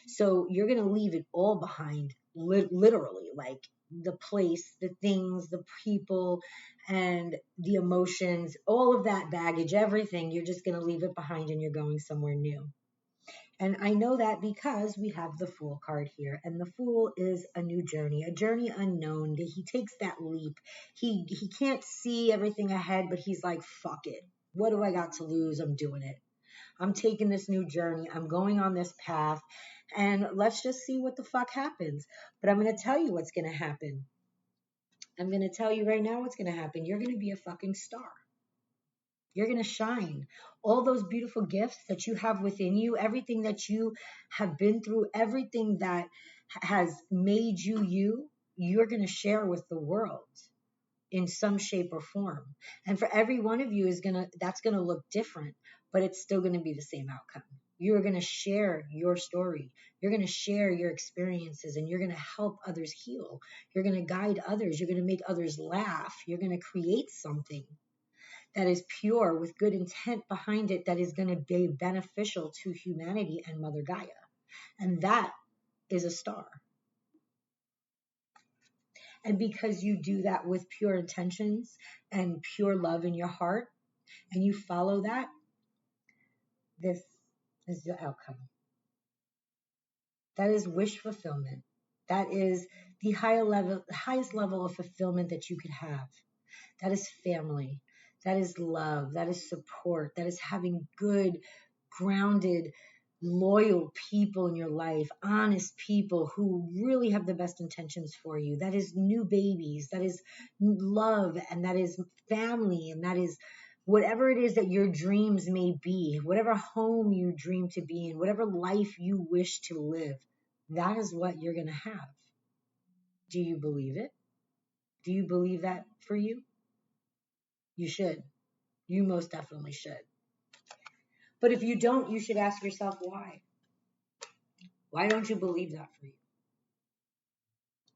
So you're going to leave it all behind, literally, like the place, the things, the people, and the emotions, all of that baggage, everything. You're just going to leave it behind and you're going somewhere new. And I know that because we have the Fool card here. And the Fool is a new journey, a journey unknown. He takes that leap. He can't see everything ahead, but he's like, fuck it. What do I got to lose? I'm doing it. I'm taking this new journey. I'm going on this path. And let's just see what the fuck happens. But I'm going to tell you what's going to happen. I'm going to tell you right now what's going to happen. You're going to be a fucking star. You're going to shine. All those beautiful gifts that you have within you, everything that you have been through, everything that has made you, you're going to share with the world in some shape or form. And for every one of you that's going to look different, but it's still going to be the same outcome. You're going to share your story. You're going to share your experiences and you're going to help others heal. You're going to guide others. You're going to make others laugh. You're going to create something that is pure with good intent behind it that is going to be beneficial to humanity and Mother Gaia. And that is a star. And because you do that with pure intentions and pure love in your heart, and you follow that, this is the outcome. That is wish fulfillment. That is the highest level of fulfillment that you could have. That is family. That is love. That is support. That is having good, grounded, loyal people in your life, honest people who really have the best intentions for you. That is new babies. That is love, and that is family, and that is whatever it is that your dreams may be, whatever home you dream to be in, whatever life you wish to live. That is what you're going to have. Do you believe it? Do you believe that for you? You should. You most definitely should. But if you don't, you should ask yourself why. Why don't you believe that for you?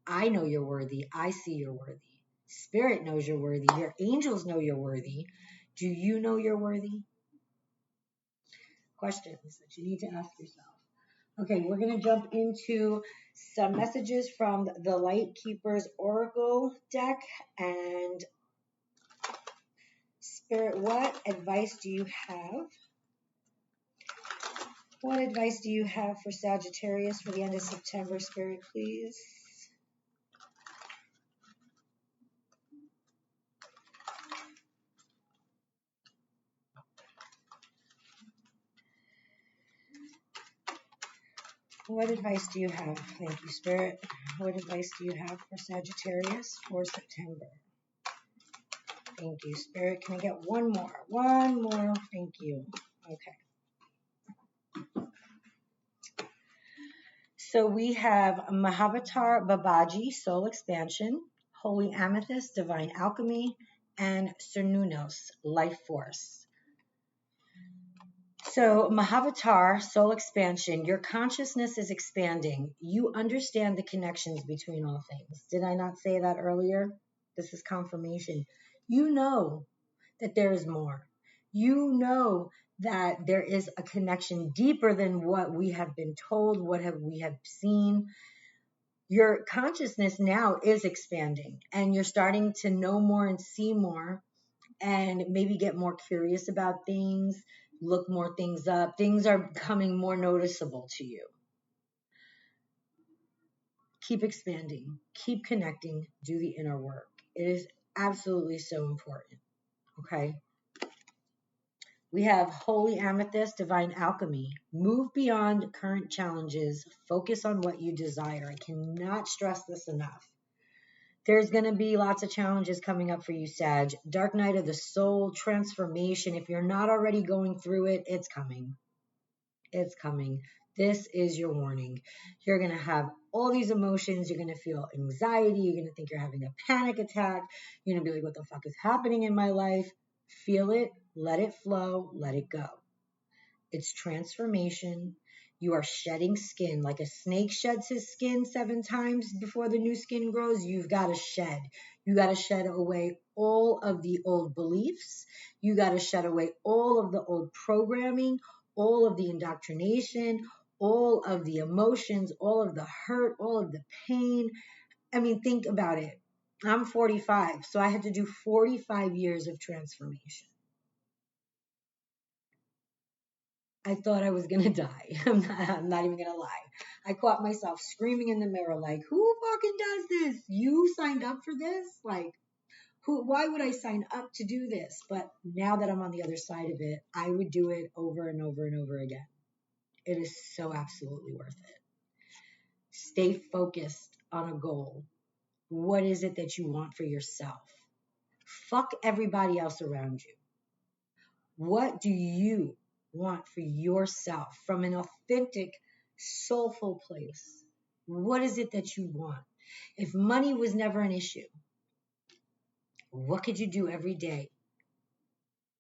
I know you're worthy. I see you're worthy. Spirit knows you're worthy. Your angels know you're worthy. Do you know you're worthy? Questions that you need to ask yourself. Okay, we're going to jump into some messages from the Light Keepers Oracle deck. And Spirit, what advice do you have? What advice do you have for Sagittarius for the end of September, Spirit, please? What advice do you have? Thank you, Spirit. What advice do you have for Sagittarius for September? Thank you, Spirit. Can I get one more? One more. Thank you. Okay. So we have Mahavatar Babaji, Soul Expansion, Holy Amethyst, Divine Alchemy, and Cernunnos, Life Force. So, Mahavatar, soul expansion, your consciousness is expanding. You understand the connections between all things. Did I not say that earlier? This is confirmation. You know that there is more. You know that there is a connection deeper than what we have been told, we have seen. Your consciousness now is expanding, and you're starting to know more and see more, and maybe get more curious about things, look more things up. Things are becoming more noticeable to you. Keep expanding, keep connecting, do the inner work. It is absolutely so important. Okay. We have Holy Amethyst, Divine Alchemy. Move beyond current challenges. Focus on what you desire. I cannot stress this enough. There's going to be lots of challenges coming up for you, Sag. Dark night of the soul, transformation. If you're not already going through it, it's coming. It's coming. This is your warning. You're going to have all these emotions. You're going to feel anxiety. You're going to think you're having a panic attack. You're going to be like, what the fuck is happening in my life? Feel it. Let it flow. Let it go. It's transformation. You are shedding skin. Like a snake sheds his skin 7 times before the new skin grows. You've got to shed. You got to shed away all of the old beliefs. You got to shed away all of the old programming, all of the indoctrination, all of the emotions, all of the hurt, all of the pain. I mean, think about it. I'm 45, so I had to do 45 years of transformation. I thought I was going to die. I'm not even going to lie. I caught myself screaming in the mirror like, who fucking does this? You signed up for this? Like, why would I sign up to do this? But now that I'm on the other side of it, I would do it over and over and over again. It is so absolutely worth it. Stay focused on a goal. What is it that you want for yourself? Fuck everybody else around you. What do you want for yourself from an authentic, soulful place? What is it that you want? If money was never an issue, what could you do every day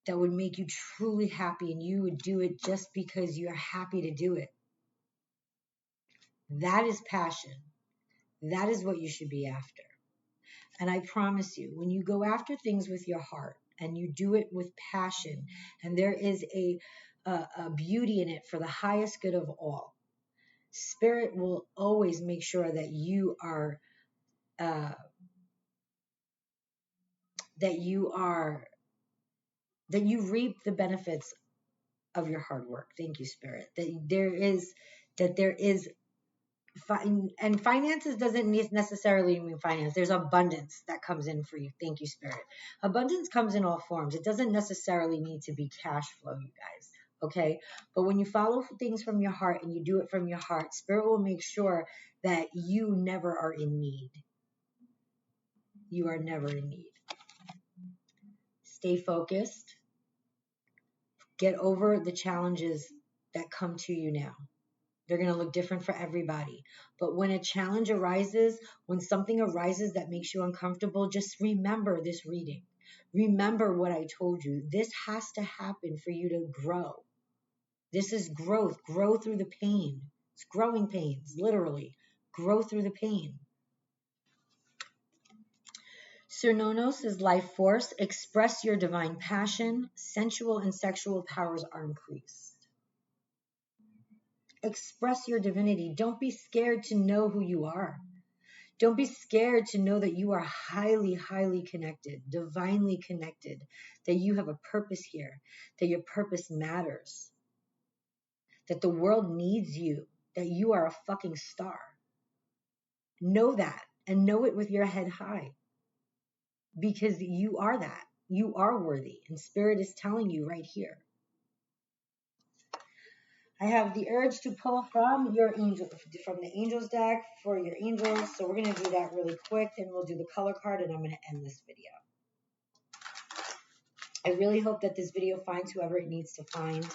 that would make you truly happy and you would do it just because you're happy to do it? That is passion. That is what you should be after. And I promise you, when you go after things with your heart and you do it with passion, and there is a beauty in it for the highest good of all, Spirit will always make sure that you are that you reap the benefits of your hard work. Thank you, Spirit. That there is and finances doesn't necessarily mean finance. There's abundance that comes in for you. Thank you, Spirit. Abundance comes in all forms. It doesn't necessarily need to be cash flow, you guys. Okay. But when you follow things from your heart and you do it from your heart, Spirit will make sure that you never are in need. You are never in need. Stay focused. Get over the challenges that come to you now. They're going to look different for everybody. But when a challenge arises, when something arises that makes you uncomfortable, just remember this reading. Remember what I told you. This has to happen for you to grow. This is growth. Grow through the pain. It's growing pains, literally. Grow through the pain. Cernunnos is life force. Express your divine passion. Sensual and sexual powers are increased. Express your divinity. Don't be scared to know who you are. Don't be scared to know that you are highly, highly connected, divinely connected, that you have a purpose here, that your purpose matters, that the world needs you, that you are a fucking star. Know that and know it with your head high, because you are that. You are worthy, and Spirit is telling you right here. I have the urge to pull from the angels deck for your angels. So we're going to do that really quick. Then we'll do the color card and I'm going to end this video. I really hope that this video finds whoever it needs to find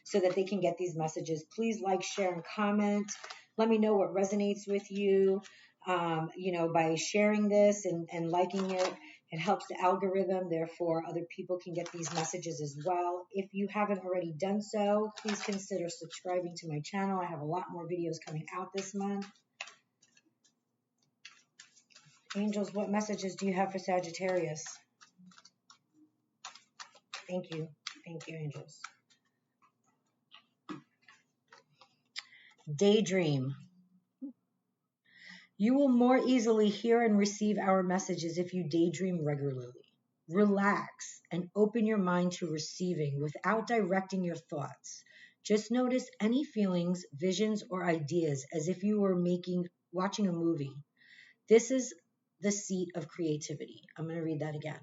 so that they can get these messages. Please like, share, and comment. Let me know what resonates with you. By sharing this and liking it, it helps the algorithm. Therefore, other people can get these messages as well. If you haven't already done so, please consider subscribing to my channel. I have a lot more videos coming out this month. Angels, what messages do you have for Sagittarius? Thank you. Thank you, angels. Daydream. You will more easily hear and receive our messages if you daydream regularly. Relax and open your mind to receiving without directing your thoughts. Just notice any feelings, visions, or ideas as if you were watching a movie. This is the seat of creativity. I'm going to read that again.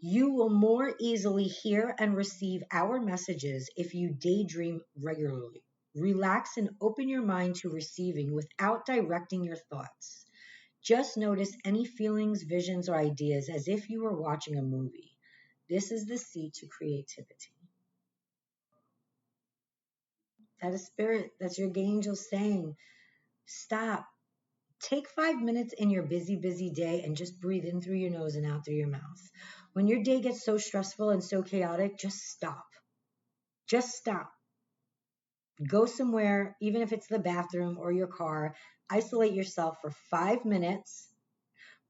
You will more easily hear and receive our messages if you daydream regularly. Relax and open your mind to receiving without directing your thoughts. Just notice any feelings, visions, or ideas as if you were watching a movie. This is the seed to creativity. That is spirit. That's your angel saying, stop. Take 5 minutes in your busy, busy day and just breathe in through your nose and out through your mouth. When your day gets so stressful and so chaotic, just stop. Just stop. Go somewhere, even if it's the bathroom or your car. Isolate yourself for 5 minutes.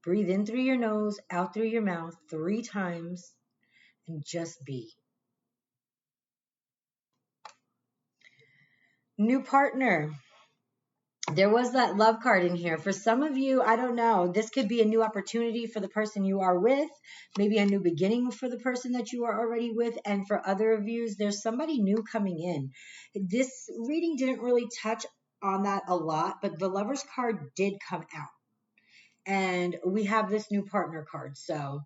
Breathe in through your nose, out through your mouth 3 times, and just be. New partner. There was that love card in here. For some of you, I don't know, this could be a new opportunity for the person you are with, maybe a new beginning for the person that you are already with. And for other of you, there's somebody new coming in. This reading didn't really touch on that a lot, but the Lover's card did come out. And we have this new partner card. So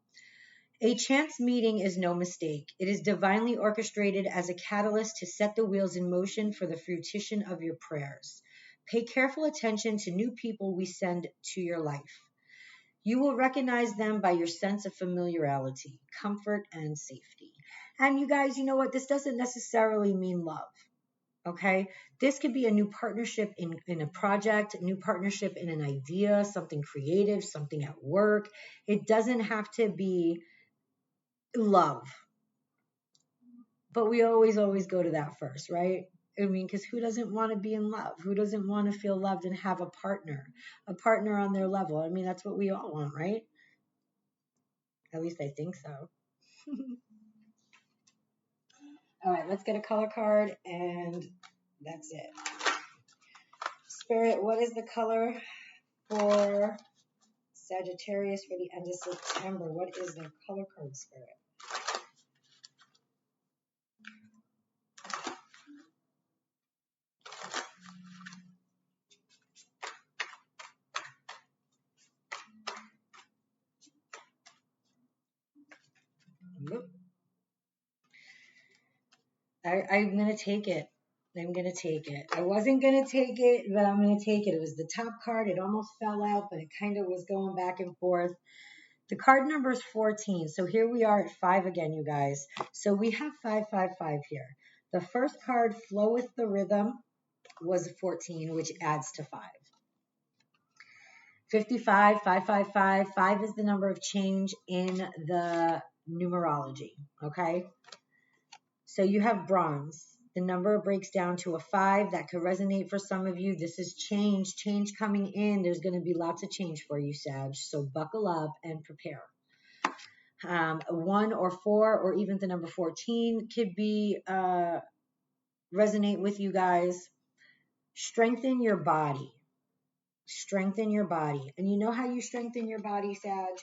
a chance meeting is no mistake. It is divinely orchestrated as a catalyst to set the wheels in motion for the fruition of your prayers. Pay careful attention to new people we send to your life. You will recognize them by your sense of familiarity, comfort, and safety. And you guys, you know what? This doesn't necessarily mean love. Okay? This could be a new partnership in a project, a new partnership in an idea, something creative, something at work. It doesn't have to be love. But we always go to that first, right? I mean, because who doesn't want to be in love? Who doesn't want to feel loved and have a partner on their level? I mean, that's what we all want, right? At least I think so. All right, let's get a color card, and that's it. Spirit, what is the color for Sagittarius for the end of September? What is their color card, Spirit? I'm going to take it. I'm going to take it. I wasn't going to take it, but I'm going to take it. It was the top card. It almost fell out, but it kind of was going back and forth. The card number is 14. So here we are at 5 again, you guys. So we have 555 here. The first card, Flow with the Rhythm, was 14, which adds to 5. 55, 555. 5 is the number of change in the numerology, okay? So you have Bronze. The number breaks down to a 5. That could resonate for some of you. This is change coming in. There's going to be lots of change for you, Sag. So buckle up and prepare. 1 or 4 or even the number 14 could be resonate with you guys. Strengthen your body. Strengthen your body. And you know how you strengthen your body, Sag?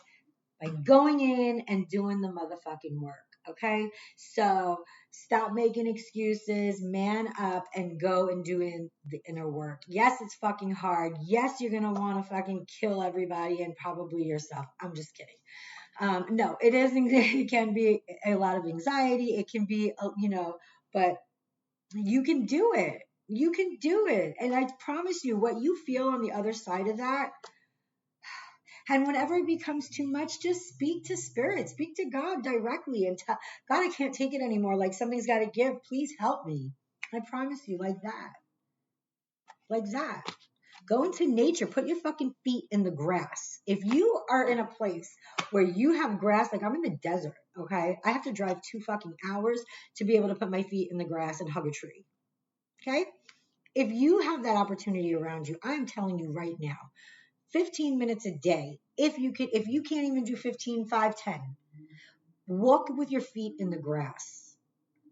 By going in and doing the motherfucking work. Okay, so stop making excuses, man up, and go and do the inner work. Yes, it's fucking hard. Yes, you're gonna want to fucking kill everybody and probably yourself. I'm just kidding. No, it isn't. It can be a lot of anxiety. It can be, but you can do it. You can do it, and I promise you, what you feel on the other side of that. And whenever it becomes too much, just speak to spirit, speak to God directly and tell God, I can't take it anymore. Like something's got to give. Please help me. I promise you, like that. like that. Go into nature. Put your fucking feet in the grass. If you are in a place where you have grass, like I'm in the desert, okay? I have to drive 2 fucking hours to be able to put my feet in the grass and hug a tree, okay? If you have that opportunity around you, I'm telling you right now, 15 minutes a day. If you can't even do 15, 5, 10, walk with your feet in the grass.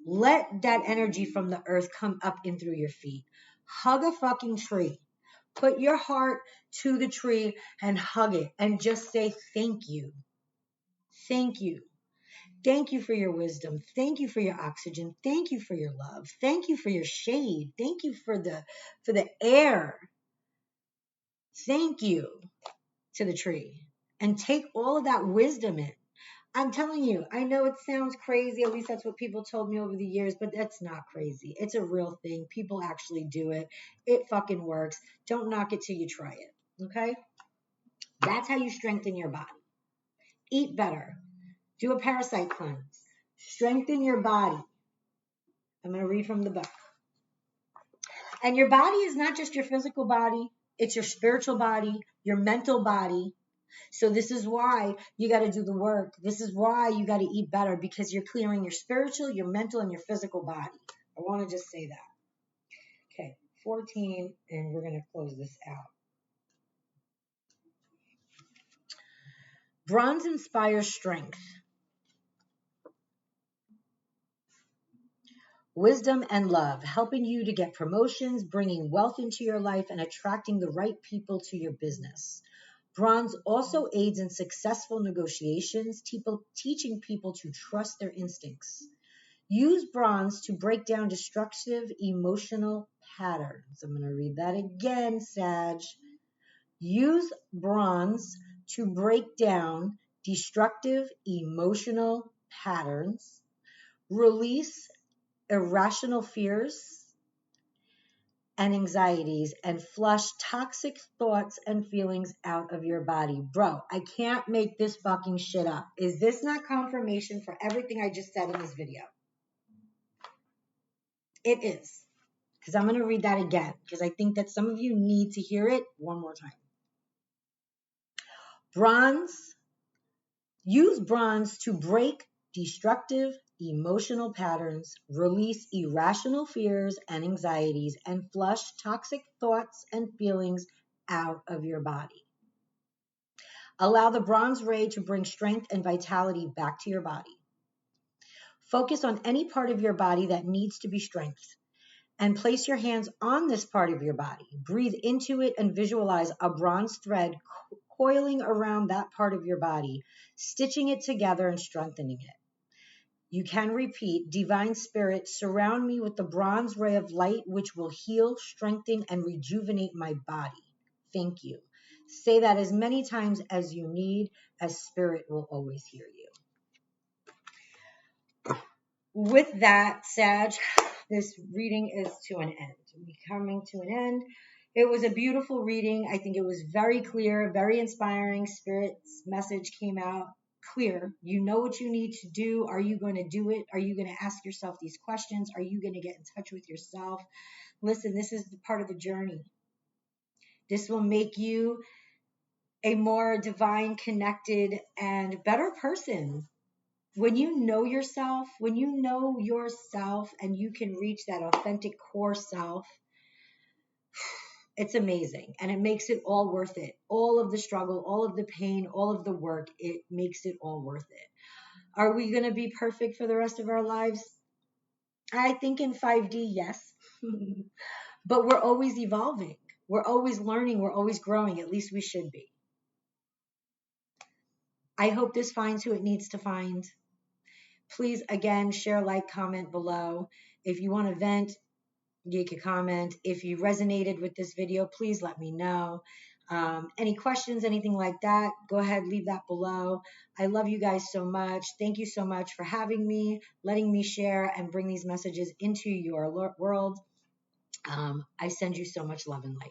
Let that energy from the earth come up in through your feet. Hug a fucking tree. Put your heart to the tree and hug it and just say thank you. Thank you. Thank you for your wisdom. Thank you for your oxygen. Thank you for your love. Thank you for your shade. Thank you for the air. Thank you to the tree. And take all of that wisdom in. I'm telling you, I know it sounds crazy. At least that's what people told me over the years, but that's not crazy. It's a real thing. People actually do it. It fucking works. Don't knock it till you try it. Okay? That's how you strengthen your body. Eat better. Do a parasite cleanse. Strengthen your body. I'm going to read from the book. And your body is not just your physical body. It's your spiritual body, your mental body. So this is why you got to do the work. This is why you got to eat better, because you're clearing your spiritual, your mental, and your physical body. I want to just say that. Okay, 14, and we're going to close this out. Bronze inspires strength, wisdom, and love, helping you to get promotions, bringing wealth into your life, and attracting the right people to your business. Bronze also aids in successful negotiations, teaching people to trust their instincts. Use bronze to break down destructive emotional patterns. I'm going to read that again, Sag. Use bronze to break down destructive emotional patterns, release irrational fears and anxieties, and flush toxic thoughts and feelings out of your body. Bro, I can't make this fucking shit up. Is this not confirmation for everything I just said in this video? It is. Because I'm going to read that again, because I think that some of you need to hear it one more time. Use bronze to break destructive emotional patterns, release irrational fears and anxieties, and flush toxic thoughts and feelings out of your body. Allow the bronze ray to bring strength and vitality back to your body. Focus on any part of your body that needs to be strengthened, and place your hands on this part of your body. Breathe into it and visualize a bronze thread coiling around that part of your body, stitching it together and strengthening it. You can repeat, Divine Spirit, surround me with the bronze ray of light, which will heal, strengthen, and rejuvenate my body. Thank you. Say that as many times as you need, as Spirit will always hear you. With that, Sag, this reading is to an end. We're coming to an end. It was a beautiful reading. I think it was very clear, very inspiring. Spirit's message came out clear. You know what you need to do. Are you going to do it? Are you going to ask yourself these questions? Are you going to get in touch with yourself? Listen, this is the part of the journey. This will make you a more divine, connected, and better person. When you know yourself and you can reach that authentic core self, it's amazing. And it makes it all worth it. All of the struggle, all of the pain, all of the work, it makes it all worth it. Are we going to be perfect for the rest of our lives? I think in 5D, yes. But we're always evolving. We're always learning. We're always growing. At least we should be. I hope this finds who it needs to find. Please, again, share, like, comment below. If you want to vent, you can comment. If you resonated with this video, please let me know. Any questions, anything like that, go ahead, leave that below. I love you guys so much. Thank you so much for having me, letting me share and bring these messages into your world. I send you so much love and light.